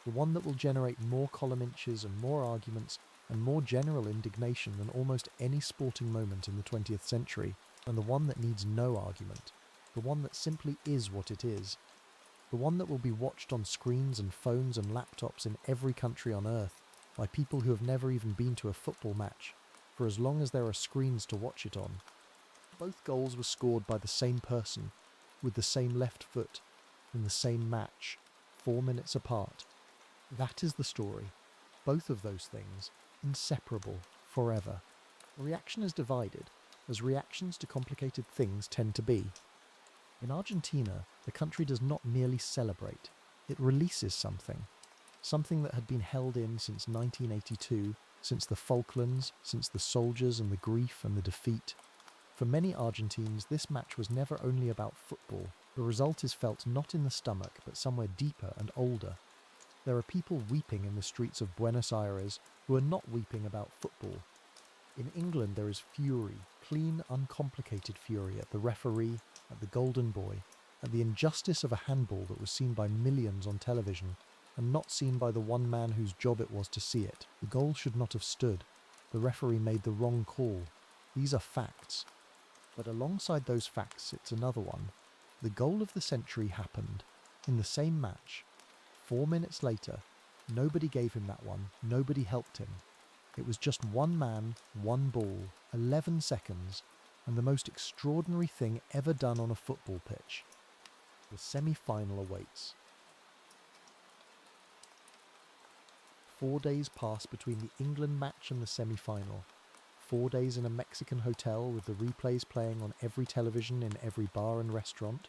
The one that will generate more column inches and more arguments and more general indignation than almost any sporting moment in the 20th century, and the one that needs no argument. The one that simply is what it is. The one that will be watched on screens and phones and laptops in every country on earth by people who have never even been to a football match, for as long as there are screens to watch it on. Both goals were scored by the same person, with the same left foot, in the same match, 4 minutes apart. That is the story. Both of those things, inseparable, forever. The reaction is divided, as reactions to complicated things tend to be. In Argentina, the country does not merely celebrate, it releases something. Something that had been held in since 1982, since the Falklands, since the soldiers and the grief and the defeat. For many Argentines, this match was never only about football. The result is felt not in the stomach, but somewhere deeper and older. There are people weeping in the streets of Buenos Aires who are not weeping about football. In England there is fury, clean, uncomplicated fury at the referee, at the golden boy, at the injustice of a handball that was seen by millions on television, and not seen by the one man whose job it was to see it. The goal should not have stood. The referee made the wrong call. These are facts. But alongside those facts sits another one. The goal of the century happened. In the same match. 4 minutes later, nobody gave him that one, nobody helped him. It was just one man, one ball, 11 seconds, and the most extraordinary thing ever done on a football pitch. The semi-final awaits. 4 days pass between the England match and the semi-final. 4 days in a Mexican hotel with the replays playing on every television in every bar and restaurant,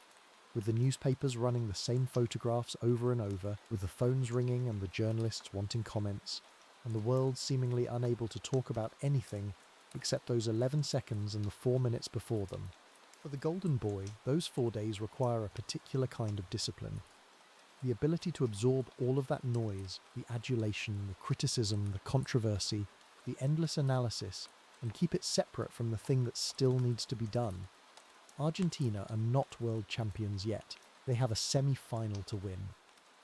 with the newspapers running the same photographs over and over, with the phones ringing and the journalists wanting comments, and the world seemingly unable to talk about anything except those 11 seconds and the 4 minutes before them. For the golden boy, those 4 days require a particular kind of discipline. The ability to absorb all of that noise, the adulation, the criticism, the controversy, the endless analysis, and keep it separate from the thing that still needs to be done. Argentina are not world champions yet. They have a semi-final to win.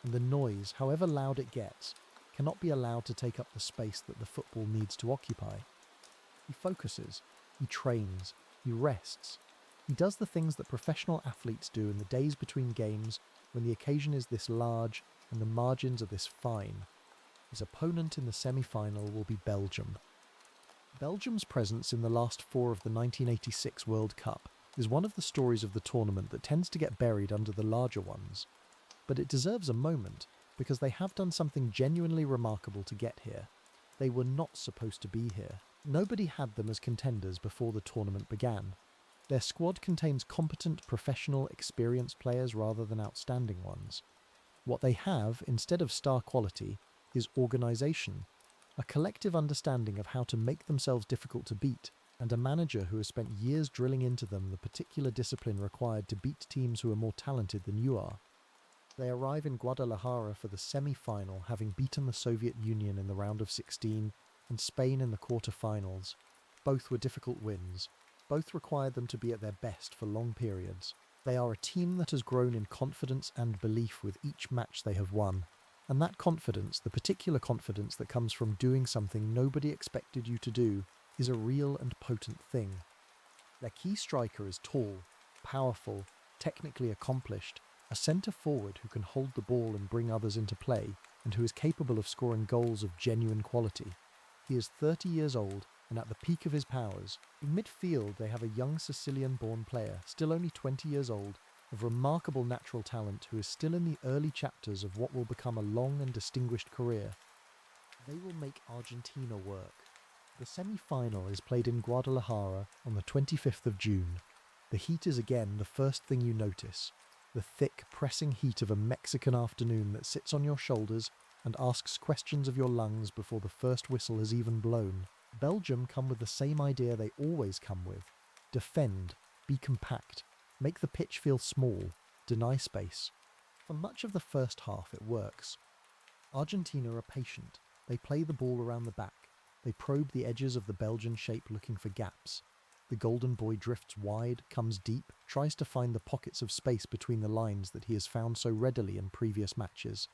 And the noise, however loud it gets, cannot be allowed to take up the space that the football needs to occupy. He focuses, he trains, he rests. He does the things that professional athletes do in the days between games when the occasion is this large and the margins are this fine. His opponent in the semi-final will be Belgium. Belgium's presence in the last four of the 1986 World Cup is one of the stories of the tournament that tends to get buried under the larger ones. But it deserves a moment, because they have done something genuinely remarkable to get here. They were not supposed to be here. Nobody had them as contenders before the tournament began. Their squad contains competent, professional, experienced players rather than outstanding ones. What they have, instead of star quality, is organisation, a collective understanding of how to make themselves difficult to beat, and a manager who has spent years drilling into them the particular discipline required to beat teams who are more talented than you are. They arrive in Guadalajara for the semi-final, having beaten the Soviet Union in the round of 16 and Spain in the quarter-finals. Both were difficult wins. Both required them to be at their best for long periods. They are a team that has grown in confidence and belief with each match they have won. And that confidence, the particular confidence that comes from doing something nobody expected you to do, is a real and potent thing. Their key striker is tall, powerful, technically accomplished, a centre-forward who can hold the ball and bring others into play, and who is capable of scoring goals of genuine quality. He is 30 years old, and at the peak of his powers. In midfield they have a young Sicilian-born player, still only 20 years old, of remarkable natural talent who is still in the early chapters of what will become a long and distinguished career. They will make Argentina work. The semi-final is played in Guadalajara on the 25th of June. The heat is again the first thing you notice. The thick, pressing heat of a Mexican afternoon that sits on your shoulders and asks questions of your lungs before the first whistle has even blown. Belgium come with the same idea they always come with. Defend, be compact, make the pitch feel small, deny space. For much of the first half it works. Argentina are patient. They play the ball around the back. They probe the edges of the Belgian shape looking for gaps. The golden boy drifts wide, comes deep, tries to find the pockets of space between the lines that he has found so readily in previous matches.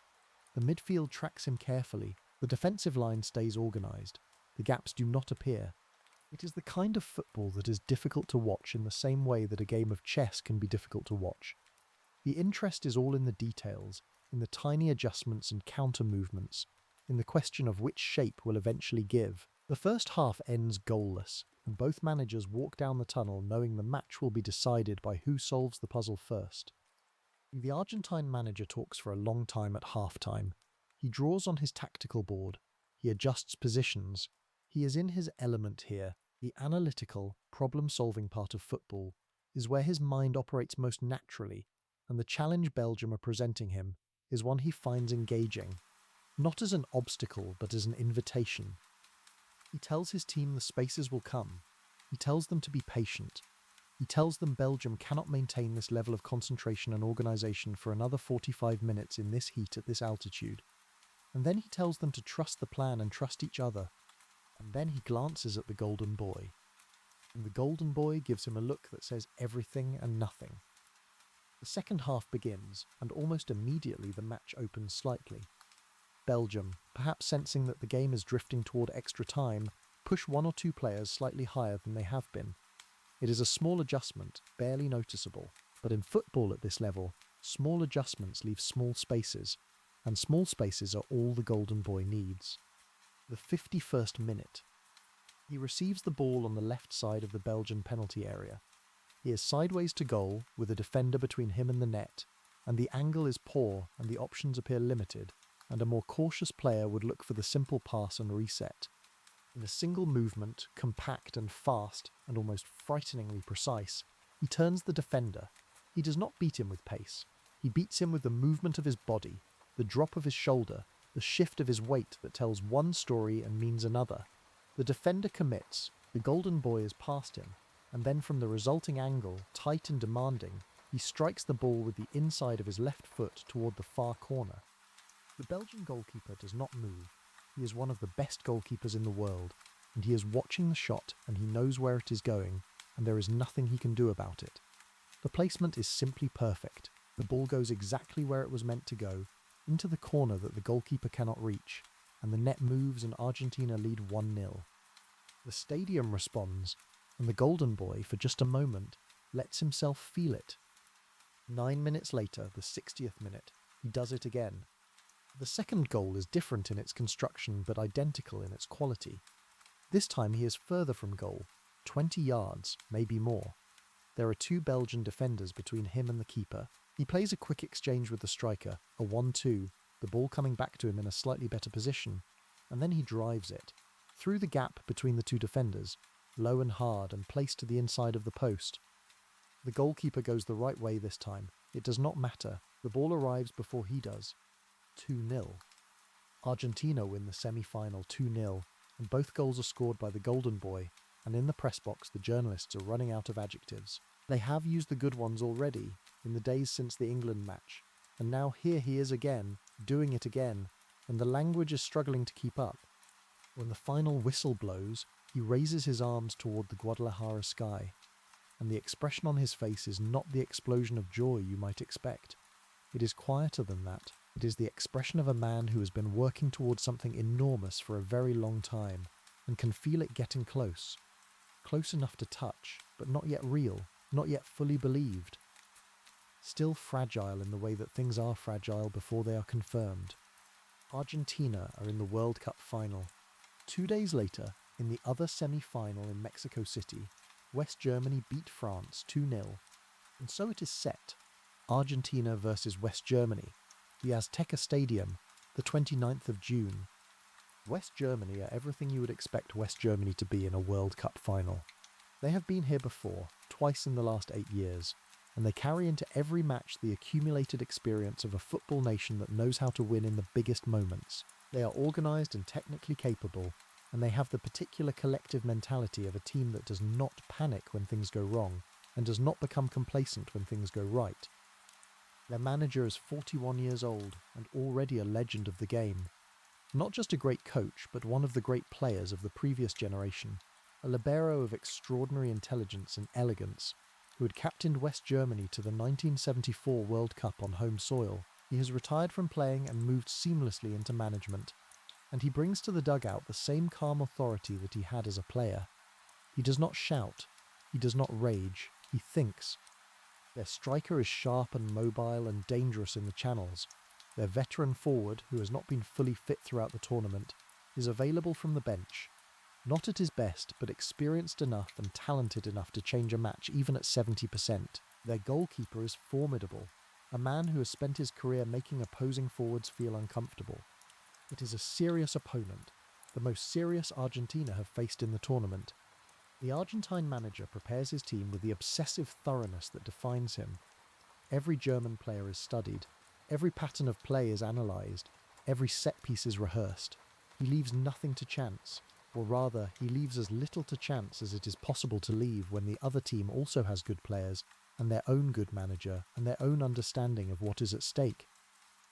The midfield tracks him carefully. The defensive line stays organised. The gaps do not appear. It is the kind of football that is difficult to watch in the same way that a game of chess can be difficult to watch. The interest is all in the details, in the tiny adjustments and counter movements, in the question of which shape will eventually give. The first half ends goalless, and both managers walk down the tunnel knowing the match will be decided by who solves the puzzle first. The Argentine manager talks for a long time at half-time. He draws on his tactical board. He adjusts positions. He is in his element here. The analytical, problem-solving part of football is where his mind operates most naturally, and the challenge Belgium are presenting him is one he finds engaging, not as an obstacle but as an invitation. He tells his team the spaces will come. He tells them to be patient. He tells them Belgium cannot maintain this level of concentration and organisation for another 45 minutes in this heat at this altitude. And then he tells them to trust the plan and trust each other. And then he glances at the golden boy. And the golden boy gives him a look that says everything and nothing. The second half begins, and almost immediately the match opens slightly. Belgium, perhaps sensing that the game is drifting toward extra time, push one or two players slightly higher than they have been. It is a small adjustment, barely noticeable, but in football at this level, small adjustments leave small spaces, and small spaces are all the golden boy needs. The 51st minute. He receives the ball on the left side of the Belgian penalty area. He is sideways to goal, with a defender between him and the net, and the angle is poor and the options appear limited, and a more cautious player would look for the simple pass and reset. In a single movement, compact and fast, and almost frighteningly precise, he turns the defender. He does not beat him with pace. He beats him with the movement of his body, the drop of his shoulder, the shift of his weight that tells one story and means another. The defender commits, the golden boy is past him, and then from the resulting angle, tight and demanding, he strikes the ball with the inside of his left foot toward the far corner. The Belgian goalkeeper does not move. He is one of the best goalkeepers in the world, and he is watching the shot and he knows where it is going, and there is nothing he can do about it. The placement is simply perfect. The ball goes exactly where it was meant to go, into the corner that the goalkeeper cannot reach, and the net moves and Argentina lead 1-0. The stadium responds, and the golden boy, for just a moment, lets himself feel it. 9 minutes later, the 60th minute, he does it again. The second goal is different in its construction but identical in its quality. This time he is further from goal, 20 yards, maybe more. There are two Belgian defenders between him and the keeper. He plays a quick exchange with the striker, a 1-2, the ball coming back to him in a slightly better position, and then he drives it, through the gap between the two defenders, low and hard and placed to the inside of the post. The goalkeeper goes the right way this time. It does not matter. The ball arrives before he does. 2-0. Argentina win the semi-final 2-0, and both goals are scored by the golden boy, and in the press box the journalists are running out of adjectives. They have used the good ones already, in the days since the England match, and now here he is again, doing it again, and the language is struggling to keep up. When the final whistle blows, he raises his arms toward the Guadalajara sky, and the expression on his face is not the explosion of joy you might expect. It is quieter than that. It is the expression of a man who has been working towards something enormous for a very long time, and can feel it getting close. Close enough to touch, but not yet real, not yet fully believed. Still fragile in the way that things are fragile before they are confirmed. Argentina are in the World Cup final. 2 days later, in the other semi-final in Mexico City, West Germany beat France 2-0. And so it is set. Argentina versus West Germany, the Azteca Stadium, the 29th of June. West Germany are everything you would expect West Germany to be in a World Cup final. They have been here before, twice in the last 8 years, and they carry into every match the accumulated experience of a football nation that knows how to win in the biggest moments. They are organised and technically capable, and they have the particular collective mentality of a team that does not panic when things go wrong, and does not become complacent when things go right. Their manager is 41 years old, and already a legend of the game. Not just a great coach, but one of the great players of the previous generation, a libero of extraordinary intelligence and elegance, who had captained West Germany to the 1974 World Cup on home soil. He has retired from playing and moved seamlessly into management, and he brings to the dugout the same calm authority that he had as a player. He does not shout, he does not rage, he thinks. Their striker is sharp and mobile and dangerous in the channels. Their veteran forward, who has not been fully fit throughout the tournament, is available from the bench. Not at his best, but experienced enough and talented enough to change a match even at 70%. Their goalkeeper is formidable, a man who has spent his career making opposing forwards feel uncomfortable. It is a serious opponent, the most serious Argentina have faced in the tournament. The Argentine manager prepares his team with the obsessive thoroughness that defines him. Every German player is studied, every pattern of play is analysed, every set piece is rehearsed. He leaves nothing to chance, or rather, he leaves as little to chance as it is possible to leave when the other team also has good players, and their own good manager, and their own understanding of what is at stake.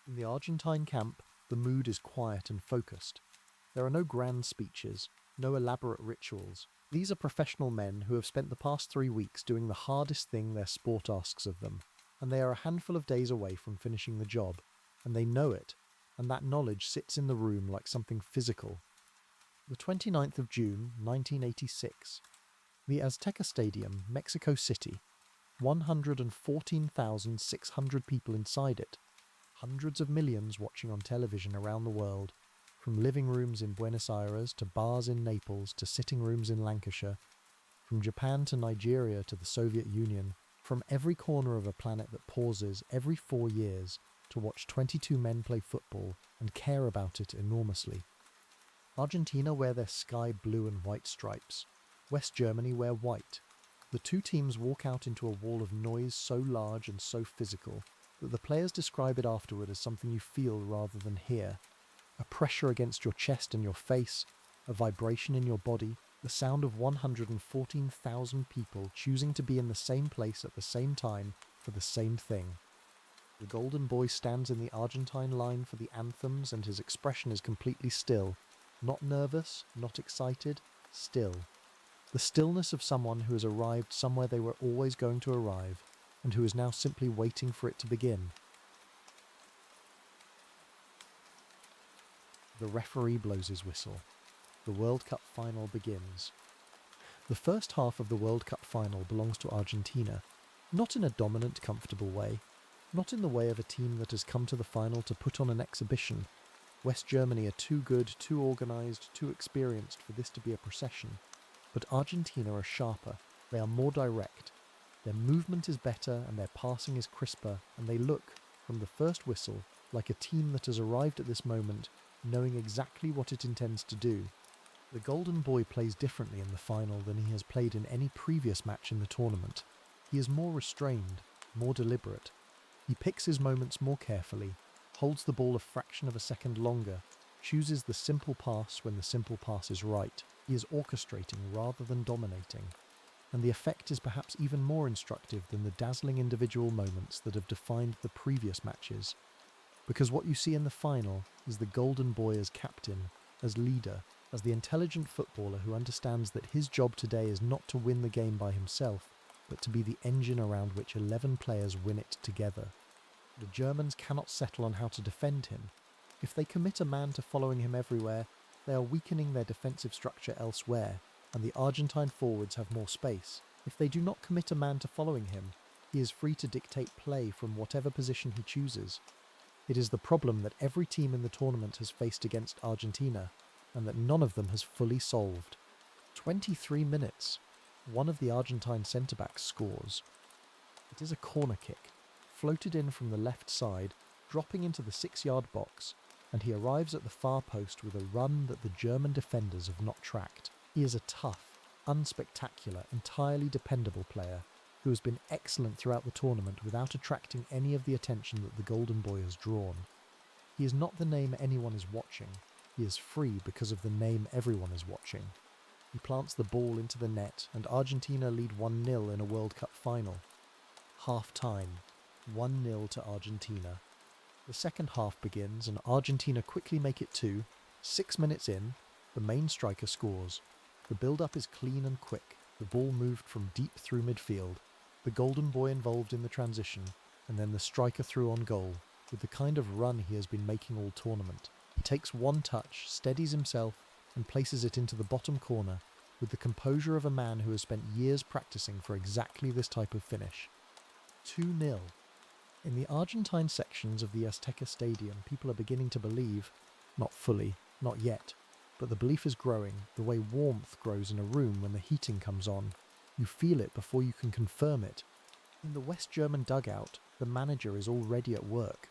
In the Argentine camp, the mood is quiet and focused. There are no grand speeches, no elaborate rituals. These are professional men who have spent the past 3 weeks doing the hardest thing their sport asks of them, and they are a handful of days away from finishing the job, and they know it, and that knowledge sits in the room like something physical. The 29th of June, 1986. The Azteca Stadium, Mexico City. 114,600 people inside it. Hundreds of millions watching on television around the world, from living rooms in Buenos Aires to bars in Naples to sitting rooms in Lancashire, from Japan to Nigeria to the Soviet Union, from every corner of a planet that pauses every 4 years to watch 22 men play football and care about it enormously. Argentina wear their sky blue and white stripes. West Germany wear white. The two teams walk out into a wall of noise so large and so physical that the players describe it afterward as something you feel rather than hear. A pressure against your chest and your face, a vibration in your body, the sound of 114,000 people choosing to be in the same place at the same time for the same thing. The golden boy stands in the Argentine line for the anthems and his expression is completely still. Not nervous, not excited, still. The stillness of someone who has arrived somewhere they were always going to arrive, and who is now simply waiting for it to begin. The referee blows his whistle. The World Cup final begins. The first half of the World Cup final belongs to Argentina, not in a dominant, comfortable way, not in the way of a team that has come to the final to put on an exhibition. West Germany are too good, too organised, too experienced for this to be a procession. But Argentina are sharper, they are more direct. Their movement is better and their passing is crisper, and they look, from the first whistle, like a team that has arrived at this moment, knowing exactly what it intends to do. The Golden Boy plays differently in the final than he has played in any previous match in the tournament. He is more restrained, more deliberate. He picks his moments more carefully, holds the ball a fraction of a second longer, chooses the simple pass when the simple pass is right. He is orchestrating rather than dominating. And the effect is perhaps even more instructive than the dazzling individual moments that have defined the previous matches. Because what you see in the final is the Golden Boy as captain, as leader, as the intelligent footballer who understands that his job today is not to win the game by himself, but to be the engine around which 11 players win it together. The Germans cannot settle on how to defend him. If they commit a man to following him everywhere, they are weakening their defensive structure elsewhere, and the Argentine forwards have more space. If they do not commit a man to following him, he is free to dictate play from whatever position he chooses. It is the problem that every team in the tournament has faced against Argentina, and that none of them has fully solved. 23 minutes. One of the Argentine centre-backs scores. It is a corner kick, floated in from the left side, dropping into the 6-yard box. and he arrives at the far post with a run that the German defenders have not tracked. He is a tough, unspectacular, entirely dependable player who has been excellent throughout the tournament without attracting any of the attention that the Golden Boy has drawn. He is not the name anyone is watching. He is free because of the name everyone is watching. He plants the ball into the net and Argentina lead 1-0 in a World Cup final. Half-time, 1-0 to Argentina. The second half begins and Argentina quickly make it 2. 6 minutes in, the main striker scores. The build-up is clean and quick. The ball moved from deep through midfield. The Golden Boy involved in the transition, and then the striker through on goal, with the kind of run he has been making all tournament. He takes one touch, steadies himself, and places it into the bottom corner, with the composure of a man who has spent years practicing for exactly this type of finish. 2-0. In the Argentine sections of the Azteca Stadium, people are beginning to believe, not fully, not yet, but the belief is growing, the way warmth grows in a room when the heating comes on. You feel it before you can confirm it. In the West German dugout, the manager is already at work.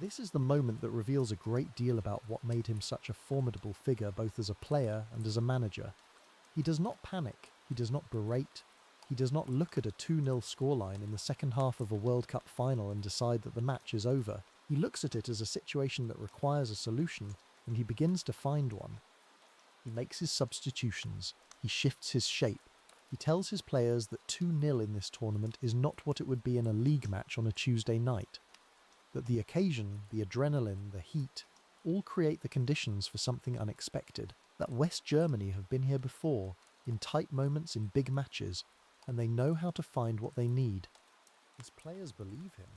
This is the moment that reveals a great deal about what made him such a formidable figure both as a player and as a manager. He does not panic, he does not berate, he does not look at a 2-0 scoreline in the second half of a World Cup final and decide that the match is over. He looks at it as a situation that requires a solution, and he begins to find one. He makes his substitutions, he shifts his shape, he tells his players that 2-0 in this tournament is not what it would be in a league match on a Tuesday night. That the occasion, the adrenaline, the heat, all create the conditions for something unexpected. That West Germany have been here before, in tight moments in big matches, and they know how to find what they need. His players believe him,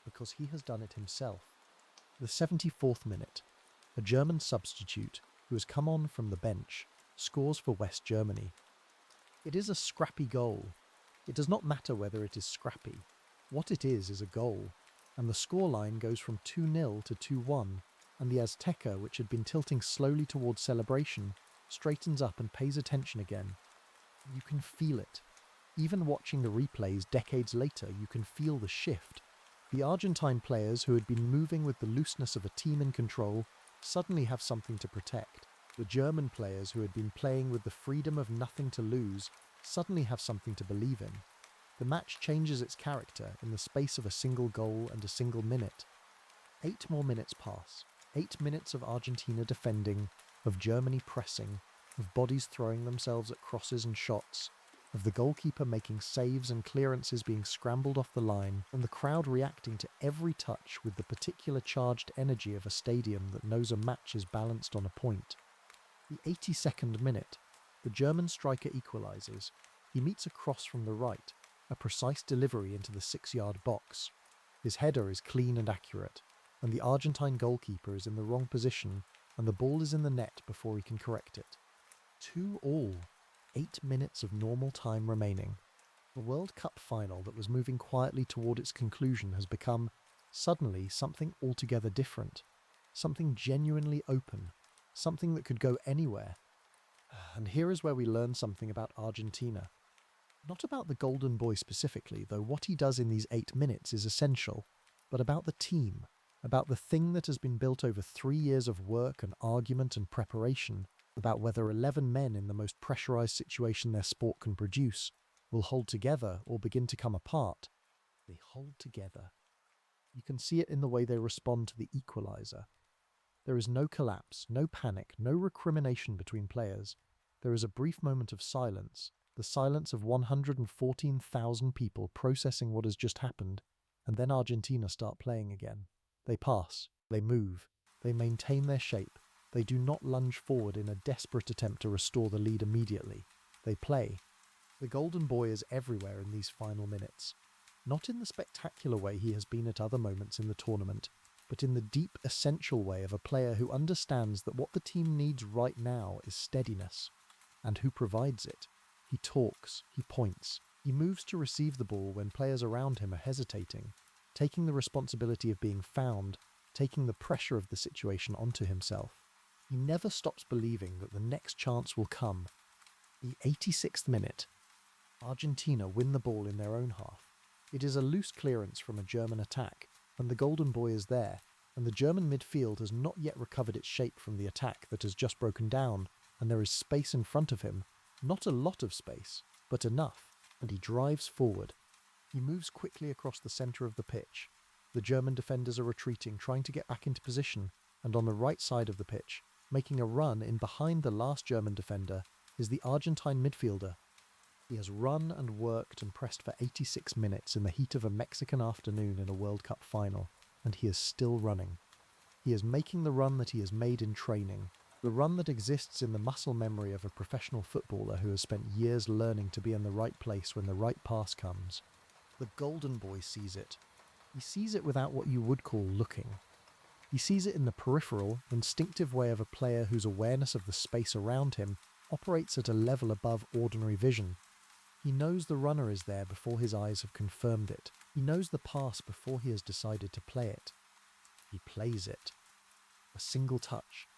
because he has done it himself. The 74th minute. A German substitute, who has come on from the bench, scores for West Germany. It is a scrappy goal. It does not matter whether it is scrappy. What it is a goal, and the scoreline goes from 2-0 to 2-1, and the Azteca, which had been tilting slowly towards celebration, straightens up and pays attention again. You can feel it. Even watching the replays decades later, you can feel the shift. The Argentine players, who had been moving with the looseness of a team in control, suddenly have something to protect. The German players, who had been playing with the freedom of nothing to lose, suddenly have something to believe in. The match changes its character in the space of a single goal and a single minute. 8 more minutes pass. 8 minutes of Argentina defending, of Germany pressing, of bodies throwing themselves at crosses and shots, of the goalkeeper making saves and clearances being scrambled off the line, and the crowd reacting to every touch with the particular charged energy of a stadium that knows a match is balanced on a point. The 82nd minute, the German striker equalises. He meets a cross from the right, a precise delivery into the 6-yard box. His header is clean and accurate, and the Argentine goalkeeper is in the wrong position, and the ball is in the net before he can correct it. 2-2. 8 minutes of normal time remaining. The World Cup final that was moving quietly toward its conclusion has become, suddenly, something altogether different. Something genuinely open. Something that could go anywhere. And here is where we learn something about Argentina. Not about the Golden Boy specifically, though what he does in these 8 minutes is essential, but about the team, about the thing that has been built over 3 years of work and argument and preparation, about whether 11 men in the most pressurized situation their sport can produce will hold together or begin to come apart. They hold together. You can see it in the way they respond to the equalizer. There is no collapse, no panic, no recrimination between players. There is a brief moment of silence, the silence of 114,000 people processing what has just happened, and then Argentina start playing again. They pass, they move, they maintain their shape, they do not lunge forward in a desperate attempt to restore the lead immediately. They play. The Golden Boy is everywhere in these final minutes. Not in the spectacular way he has been at other moments in the tournament, but in the deep, essential way of a player who understands that what the team needs right now is steadiness, and who provides it. He talks, he points, he moves to receive the ball when players around him are hesitating, taking the responsibility of being found, taking the pressure of the situation onto himself. He never stops believing that the next chance will come. The 86th minute. Argentina win the ball in their own half. It is a loose clearance from a German attack, and the Golden Boy is there. and the German midfield has not yet recovered its shape from the attack that has just broken down, and there is space in front of him. Not a lot of space, but enough, and he drives forward. He moves quickly across the centre of the pitch. The German defenders are retreating, trying to get back into position, and on the right side of the pitch, making a run in behind the last German defender, is the Argentine midfielder. He has run and worked and pressed for 86 minutes in the heat of a Mexican afternoon in a World Cup final, and he is still running. He is making the run that he has made in training, the run that exists in the muscle memory of a professional footballer who has spent years learning to be in the right place when the right pass comes. The golden boy sees it. He sees it without what you would call looking. He sees it in the peripheral, instinctive way of a player whose awareness of the space around him operates at a level above ordinary vision. He knows the runner is there before his eyes have confirmed it. He knows the pass before he has decided to play it. He plays it. A single touch.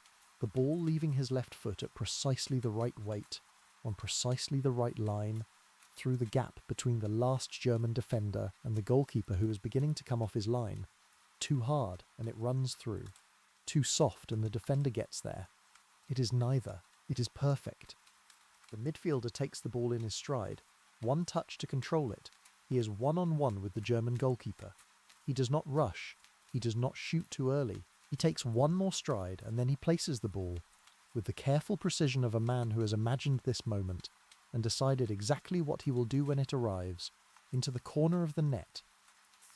The ball leaving his left foot at precisely the right weight, on precisely the right line, through the gap between the last German defender and the goalkeeper who is beginning to come off his line. Too hard, and it runs through. Too soft, and the defender gets there. It is neither. It is perfect. The midfielder takes the ball in his stride. One touch to control it. He is one-on-one with the German goalkeeper. He does not rush. He does not shoot too early. He takes one more stride, and then he places the ball, with the careful precision of a man who has imagined this moment, and decided exactly what he will do when it arrives, into the corner of the net.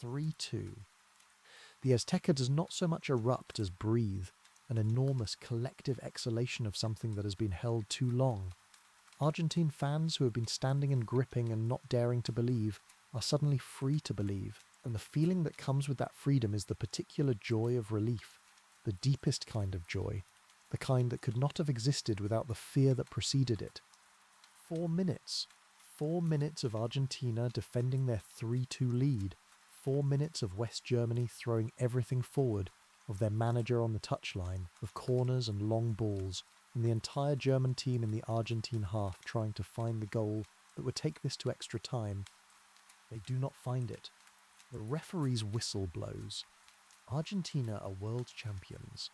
3-2. The Azteca does not so much erupt as breathe, an enormous collective exhalation of something that has been held too long. Argentine fans who have been standing and gripping and not daring to believe are suddenly free to believe, and the feeling that comes with that freedom is the particular joy of relief, the deepest kind of joy, the kind that could not have existed without the fear that preceded it. 4 minutes. 4 minutes of Argentina defending their 3-2 lead. 4 minutes of West Germany throwing everything forward, of their manager on the touchline, of corners and long balls, and the entire German team in the Argentine half trying to find the goal that would take this to extra time. They do not find it. The referee's whistle blows. Argentina are world champions.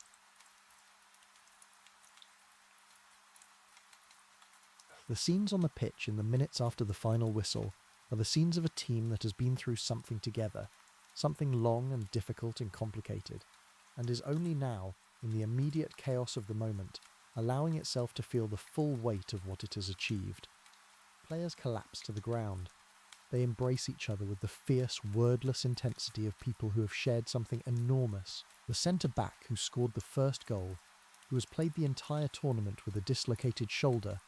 The scenes on the pitch in the minutes after the final whistle are the scenes of a team that has been through something together, something long and difficult and complicated, and is only now, in the immediate chaos of the moment, allowing itself to feel the full weight of what it has achieved. Players collapse to the ground. They embrace each other with the fierce, wordless intensity of people who have shared something enormous. The centre-back who scored the first goal, who has played the entire tournament with a dislocated shoulder,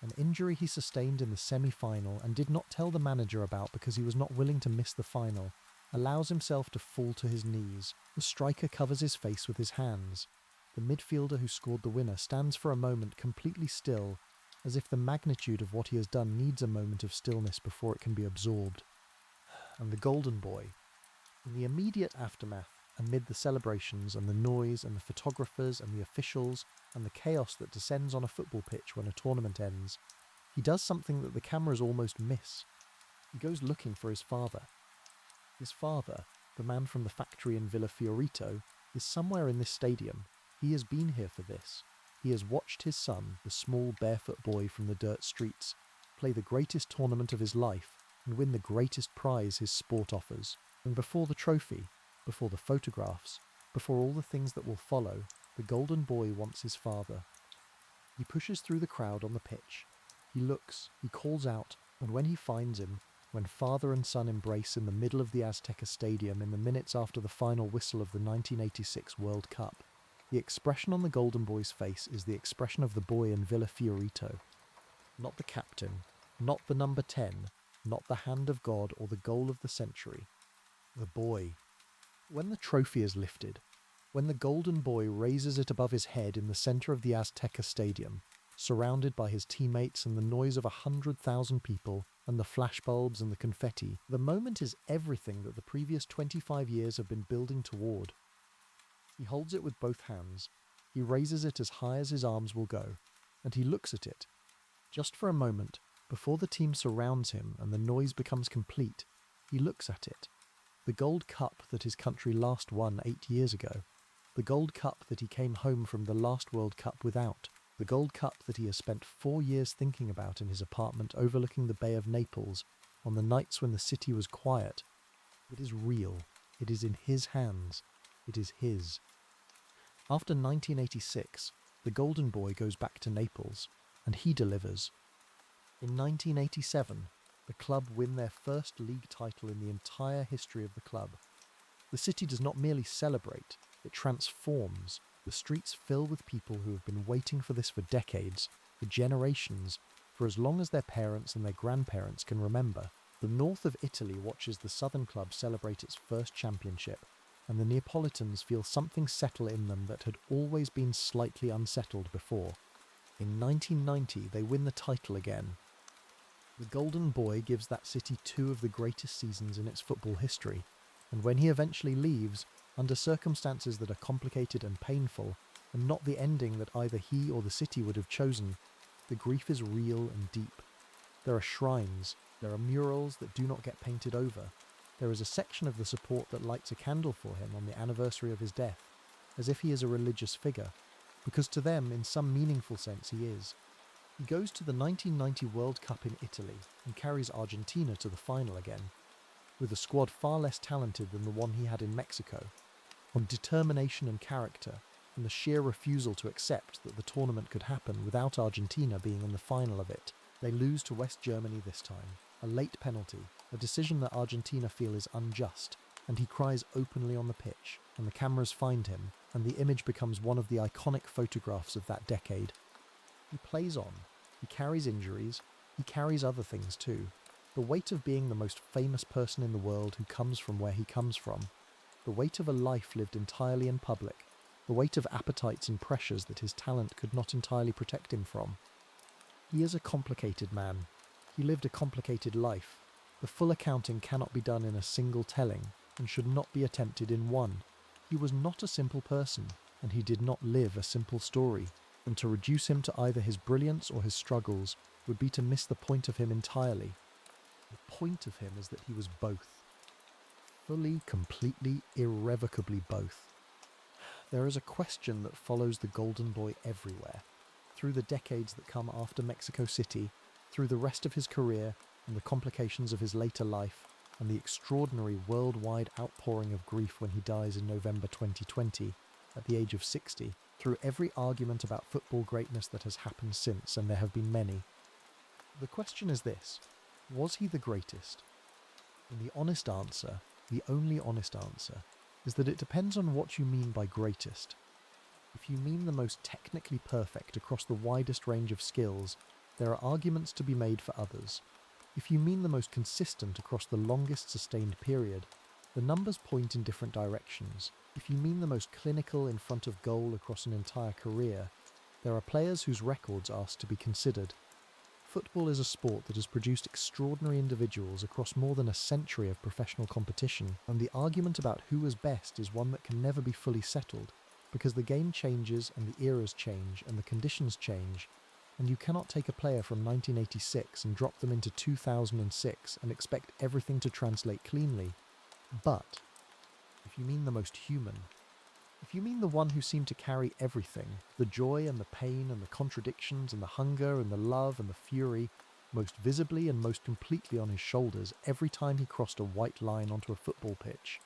an injury he sustained in the semi-final and did not tell the manager about because he was not willing to miss the final, allows himself to fall to his knees. The striker covers his face with his hands. The midfielder who scored the winner stands for a moment completely still, as if the magnitude of what he has done needs a moment of stillness before it can be absorbed. And the golden boy. In the immediate aftermath, amid the celebrations and the noise and the photographers and the officials and the chaos that descends on a football pitch when a tournament ends, he does something that the cameras almost miss. He goes looking for his father. His father, the man from the factory in Villa Fiorito, is somewhere in this stadium. He has been here for this. He has watched his son, the small barefoot boy from the dirt streets, play the greatest tournament of his life and win the greatest prize his sport offers. And before the trophy, before the photographs, before all the things that will follow, the golden boy wants his father. He pushes through the crowd on the pitch. He looks, he calls out, and when he finds him, when father and son embrace in the middle of the Azteca Stadium in the minutes after the final whistle of the 1986 World Cup, the expression on the golden boy's face is the expression of the boy in Villa Fiorito. Not the captain, not the number 10, not the hand of God or the goal of the century. The boy. When the trophy is lifted, when the golden boy raises it above his head in the centre of the Azteca Stadium, surrounded by his teammates and the noise of 100,000 people, and the flashbulbs and the confetti, the moment is everything that the previous 25 years have been building toward. He holds it with both hands, he raises it as high as his arms will go, and he looks at it. Just for a moment, before the team surrounds him and the noise becomes complete, he looks at it. The gold cup that his country last won 8 years ago. The Gold Cup that he came home from the last World Cup without. The Gold Cup that he has spent 4 years thinking about in his apartment overlooking the Bay of Naples on the nights when the city was quiet. It is real. It is in his hands. It is his. After 1986, the Golden Boy goes back to Naples, and he delivers. In 1987, the club win their first league title in the entire history of the club. The city does not merely celebrate, it transforms. The streets fill with people who have been waiting for this for decades, for generations, for as long as their parents and their grandparents can remember. The north of Italy watches the southern club celebrate its first championship, and the Neapolitans feel something settle in them that had always been slightly unsettled before. In 1990, they win the title again. The Golden Boy gives that city 2 of the greatest seasons in its football history, and when he eventually leaves, under circumstances that are complicated and painful, and not the ending that either he or the city would have chosen, the grief is real and deep. There are shrines, there are murals that do not get painted over. There is a section of the support that lights a candle for him on the anniversary of his death, as if he is a religious figure, because to them, in some meaningful sense, he is. He goes to the 1990 World Cup in Italy and carries Argentina to the final again, with a squad far less talented than the one he had in Mexico, on determination and character, and the sheer refusal to accept that the tournament could happen without Argentina being in the final of it. They lose to West Germany this time, a late penalty, a decision that Argentina feel is unjust, and he cries openly on the pitch, and the cameras find him, and the image becomes one of the iconic photographs of that decade. He plays on, he carries injuries, he carries other things too. The weight of being the most famous person in the world who comes from where he comes from. The weight of a life lived entirely in public. The weight of appetites and pressures that his talent could not entirely protect him from. He is a complicated man. He lived a complicated life. The full accounting cannot be done in a single telling, and should not be attempted in one. He was not a simple person, and he did not live a simple story, and to reduce him to either his brilliance or his struggles would be to miss the point of him entirely. The point of him is that he was both. Fully, completely, irrevocably both. There is a question that follows the Golden Boy everywhere, through the decades that come after Mexico City, through the rest of his career and the complications of his later life, and the extraordinary worldwide outpouring of grief when he dies in November 2020, at the age of 60, through every argument about football greatness that has happened since, and there have been many. The question is this: was he the greatest? And the honest answer, the only honest answer, is that it depends on what you mean by greatest. If you mean the most technically perfect across the widest range of skills, there are arguments to be made for others. If you mean the most consistent across the longest sustained period, the numbers point in different directions. If you mean the most clinical in front of goal across an entire career, there are players whose records ask to be considered. Football is a sport that has produced extraordinary individuals across more than a century of professional competition, and the argument about who is best is one that can never be fully settled, because the game changes and the eras change and the conditions change, and you cannot take a player from 1986 and drop them into 2006 and expect everything to translate cleanly. But if you mean the most human, if you mean the one who seemed to carry everything, the joy and the pain and the contradictions and the hunger and the love and the fury, most visibly and most completely on his shoulders every time he crossed a white line onto a football pitch,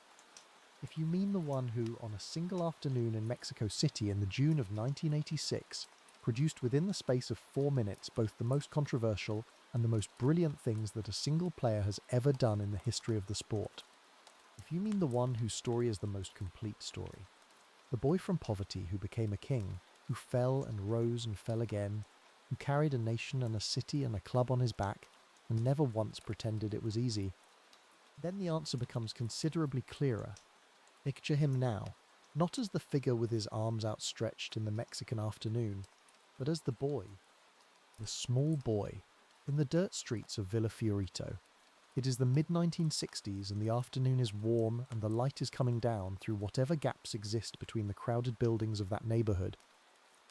if you mean the one who, on a single afternoon in Mexico City in the June of 1986, produced within the space of 4 minutes both the most controversial and the most brilliant things that a single player has ever done in the history of the sport, if you mean the one whose story is the most complete story, the boy from poverty who became a king, who fell and rose and fell again, who carried a nation and a city and a club on his back, and never once pretended it was easy, then the answer becomes considerably clearer. Picture him now, not as the figure with his arms outstretched in the Mexican afternoon, but as the boy, the small boy, in the dirt streets of Villa Fiorito. It is the mid-1960s and the afternoon is warm and the light is coming down through whatever gaps exist between the crowded buildings of that neighbourhood,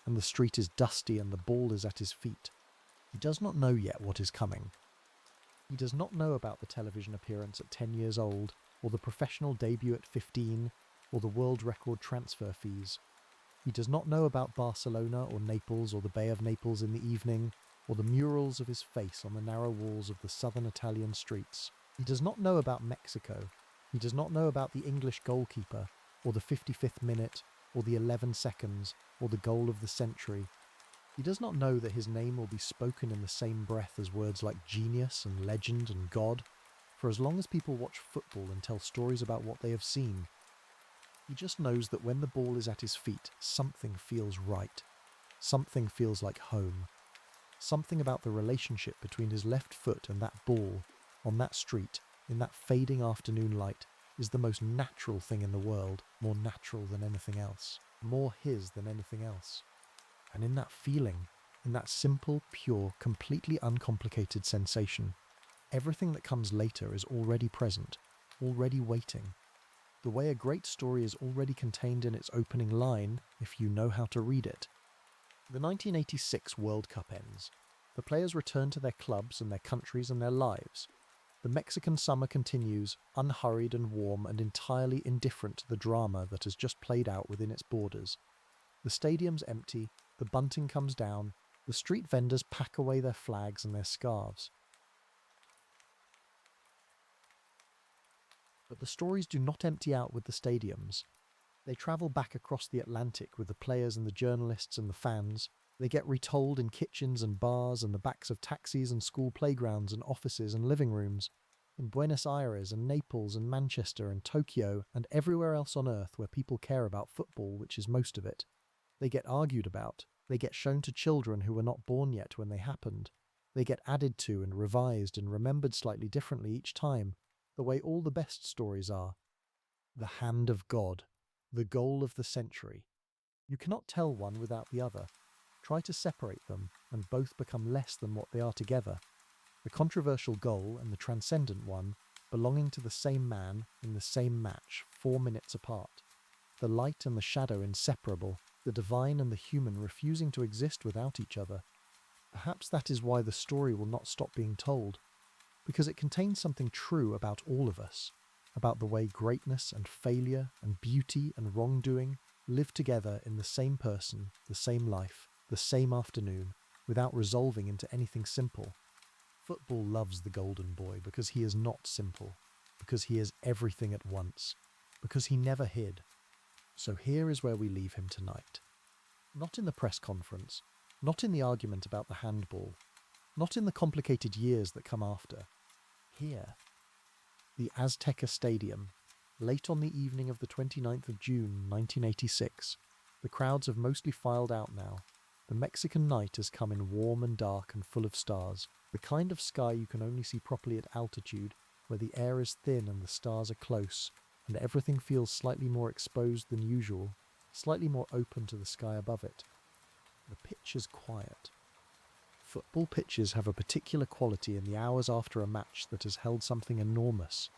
and the street is dusty and the ball is at his feet. He does not know yet what is coming. He does not know about the television appearance at 10 years old, or the professional debut at 15, or the world record transfer fees. He does not know about Barcelona or Naples or the Bay of Naples in the evening, or the murals of his face on the narrow walls of the southern Italian streets. He does not know about Mexico. He does not know about the English goalkeeper, or the 55th minute, or the 11 seconds, or the goal of the century. He does not know that his name will be spoken in the same breath as words like genius and legend and God, for as long as people watch football and tell stories about what they have seen. He just knows that when the ball is at his feet, something feels right. Something feels like home. Something about the relationship between his left foot and that ball, on that street, in that fading afternoon light, is the most natural thing in the world, more natural than anything else, more his than anything else. And in that feeling, in that simple, pure, completely uncomplicated sensation, everything that comes later is already present, already waiting. The way a great story is already contained in its opening line, if you know how to read it. The 1986 World Cup ends. The players return to their clubs and their countries and their lives. The Mexican summer continues, unhurried and warm and entirely indifferent to the drama that has just played out within its borders. The stadium's empty, the bunting comes down, the street vendors pack away their flags and their scarves. But the stories do not empty out with the stadiums. They travel back across the Atlantic with the players and the journalists and the fans. They get retold in kitchens and bars and the backs of taxis and school playgrounds and offices and living rooms, in Buenos Aires and Naples and Manchester and Tokyo and everywhere else on earth where people care about football, which is most of it. They get argued about. They get shown to children who were not born yet when they happened. They get added to and revised and remembered slightly differently each time, the way all the best stories are. The hand of God. The goal of the century. You cannot tell one without the other. Try to separate them, and both become less than what they are together. The controversial goal and the transcendent one belonging to the same man in the same match, 4 minutes apart. The light and the shadow inseparable, the divine and the human refusing to exist without each other. Perhaps that is why the story will not stop being told, because it contains something true about all of us, about the way greatness and failure and beauty and wrongdoing live together in the same person, the same life, the same afternoon, without resolving into anything simple. Football loves the golden boy because he is not simple, because he is everything at once, because he never hid. So here is where we leave him tonight. Not in the press conference, not in the argument about the handball, not in the complicated years that come after. Here. The Azteca Stadium, late on the evening of the 29th of June, 1986. The crowds have mostly filed out now. The Mexican night has come in warm and dark and full of stars, the kind of sky you can only see properly at altitude, where the air is thin and the stars are close, and everything feels slightly more exposed than usual, slightly more open to the sky above it. The pitch is quiet. Football pitches have a particular quality in the hours after a match that has held something enormous.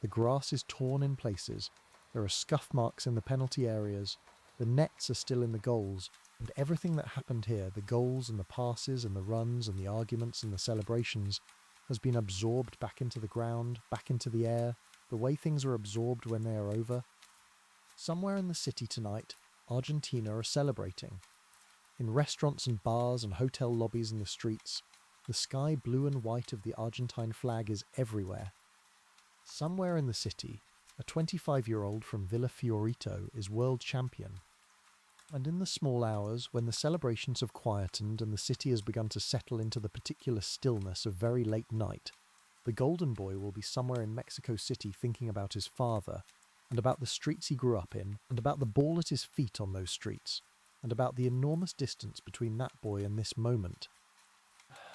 The grass is torn in places, there are scuff marks in the penalty areas, the nets are still in the goals, and everything that happened here, the goals and the passes and the runs and the arguments and the celebrations, has been absorbed back into the ground, back into the air, the way things are absorbed when they are over. Somewhere in the city tonight, Argentina are celebrating. In restaurants and bars and hotel lobbies in the streets, the sky blue and white of the Argentine flag is everywhere. Somewhere in the city, a 25-year-old from Villa Fiorito is world champion. And in the small hours, when the celebrations have quietened and the city has begun to settle into the particular stillness of very late night, the golden boy will be somewhere in Mexico City thinking about his father, and about the streets he grew up in, and about the ball at his feet on those streets, and about the enormous distance between that boy and this moment.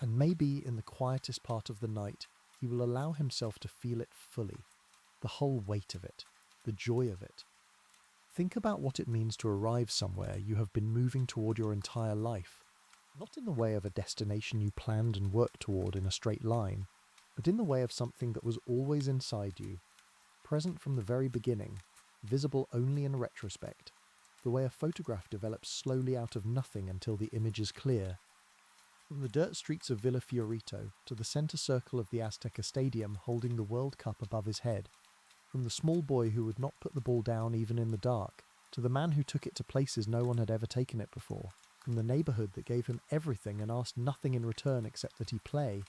And maybe in the quietest part of the night, he will allow himself to feel it fully, the whole weight of it, the joy of it. Think about what it means to arrive somewhere you have been moving toward your entire life, not in the way of a destination you planned and worked toward in a straight line, but in the way of something that was always inside you, present from the very beginning, visible only in retrospect, the way a photograph develops slowly out of nothing until the image is clear. From the dirt streets of Villa Fiorito to the centre circle of the Azteca Stadium holding the World Cup above his head, From the small boy who would not put the ball down even in the dark, to the man who took it to places no one had ever taken it before, from the neighbourhood that gave him everything and asked nothing in return except that he play,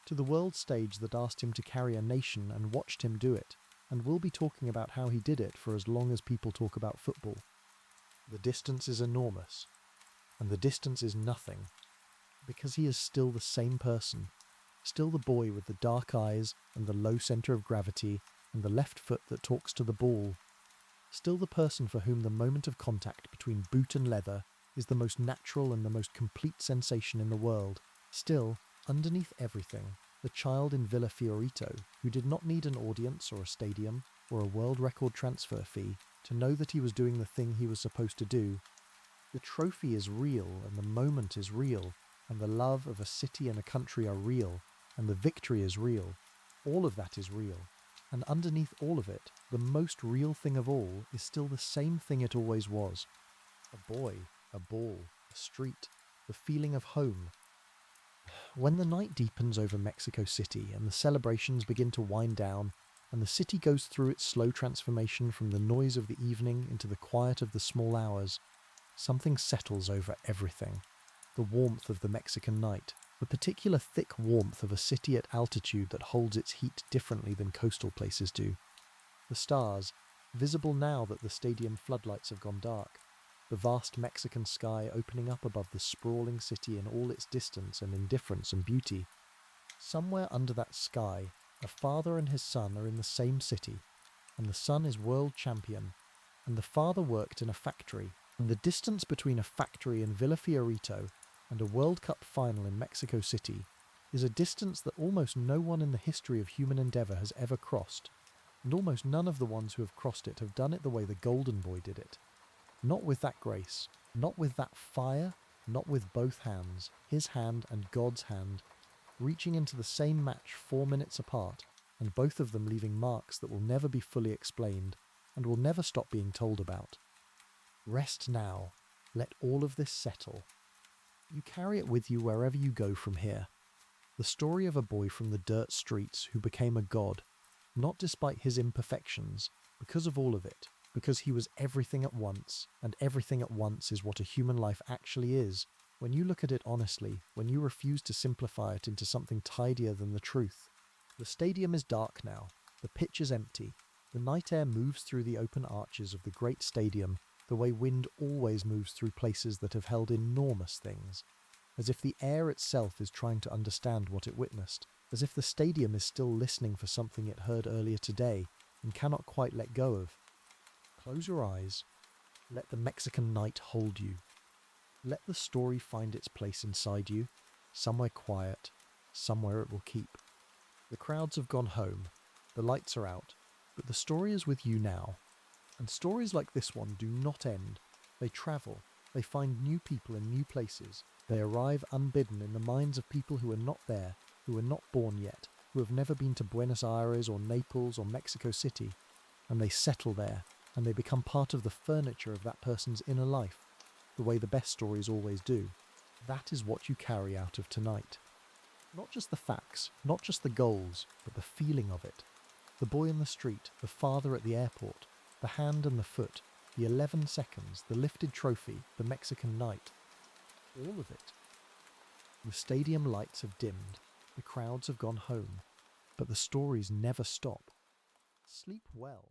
to the world stage that asked him to carry a nation and watched him do it, and we'll be talking about how he did it for as long as people talk about football. The distance is enormous, and the distance is nothing, because he is still the same person, still the boy with the dark eyes and the low centre of gravity and the left foot that talks to the ball, still the person for whom the moment of contact between boot and leather is the most natural and the most complete sensation in the world, still, underneath everything, the child in Villa Fiorito who did not need an audience or a stadium or a world record transfer fee to know that he was doing the thing he was supposed to do. The trophy is real and the moment is real, and the love of a city and a country are real, and the victory is real. All of that is real. And underneath all of it, the most real thing of all is still the same thing it always was. A boy, a ball, a street, the feeling of home. When the night deepens over Mexico City and the celebrations begin to wind down, and the city goes through its slow transformation from the noise of the evening into the quiet of the small hours, something settles over everything. The warmth of the Mexican night, the particular thick warmth of a city at altitude that holds its heat differently than coastal places do. The stars, visible now that the stadium floodlights have gone dark. The vast Mexican sky opening up above the sprawling city in all its distance and indifference and beauty. Somewhere under that sky, a father and his son are in the same city, and the son is world champion, and the father worked in a factory, and the distance between a factory in Villa Fiorito and a World Cup final in Mexico City is a distance that almost no one in the history of human endeavour has ever crossed, and almost none of the ones who have crossed it have done it the way the Golden Boy did it. Not with that grace, not with that fire, not with both hands, his hand and God's hand, reaching into the same match 4 minutes apart, and both of them leaving marks that will never be fully explained, and will never stop being told about. Rest now. Let all of this settle. You carry it with you wherever you go from here. The story of a boy from the dirt streets who became a god, not despite his imperfections, because of all of it, because he was everything at once, and everything at once is what a human life actually is, when you look at it honestly, when you refuse to simplify it into something tidier than the truth. The stadium is dark now, the pitch is empty, the night air moves through the open arches of the great stadium the way wind always moves through places that have held enormous things, as if the air itself is trying to understand what it witnessed, as if the stadium is still listening for something it heard earlier today and cannot quite let go of. Close your eyes. Let the Mexican night hold you. Let the story find its place inside you, somewhere quiet, somewhere it will keep. The crowds have gone home, the lights are out, but the story is with you now. And stories like this one do not end. They travel, they find new people in new places, they arrive unbidden in the minds of people who are not there, who are not born yet, who have never been to Buenos Aires or Naples or Mexico City, and they settle there, and they become part of the furniture of that person's inner life, the way the best stories always do. That is what you carry out of tonight. Not just the facts, not just the goals, but the feeling of it. The boy in the street, the father at the airport, the hand and the foot, the 11 seconds, the lifted trophy, the Mexican night. All of it. The stadium lights have dimmed, the crowds have gone home, but the stories never stop. Sleep well.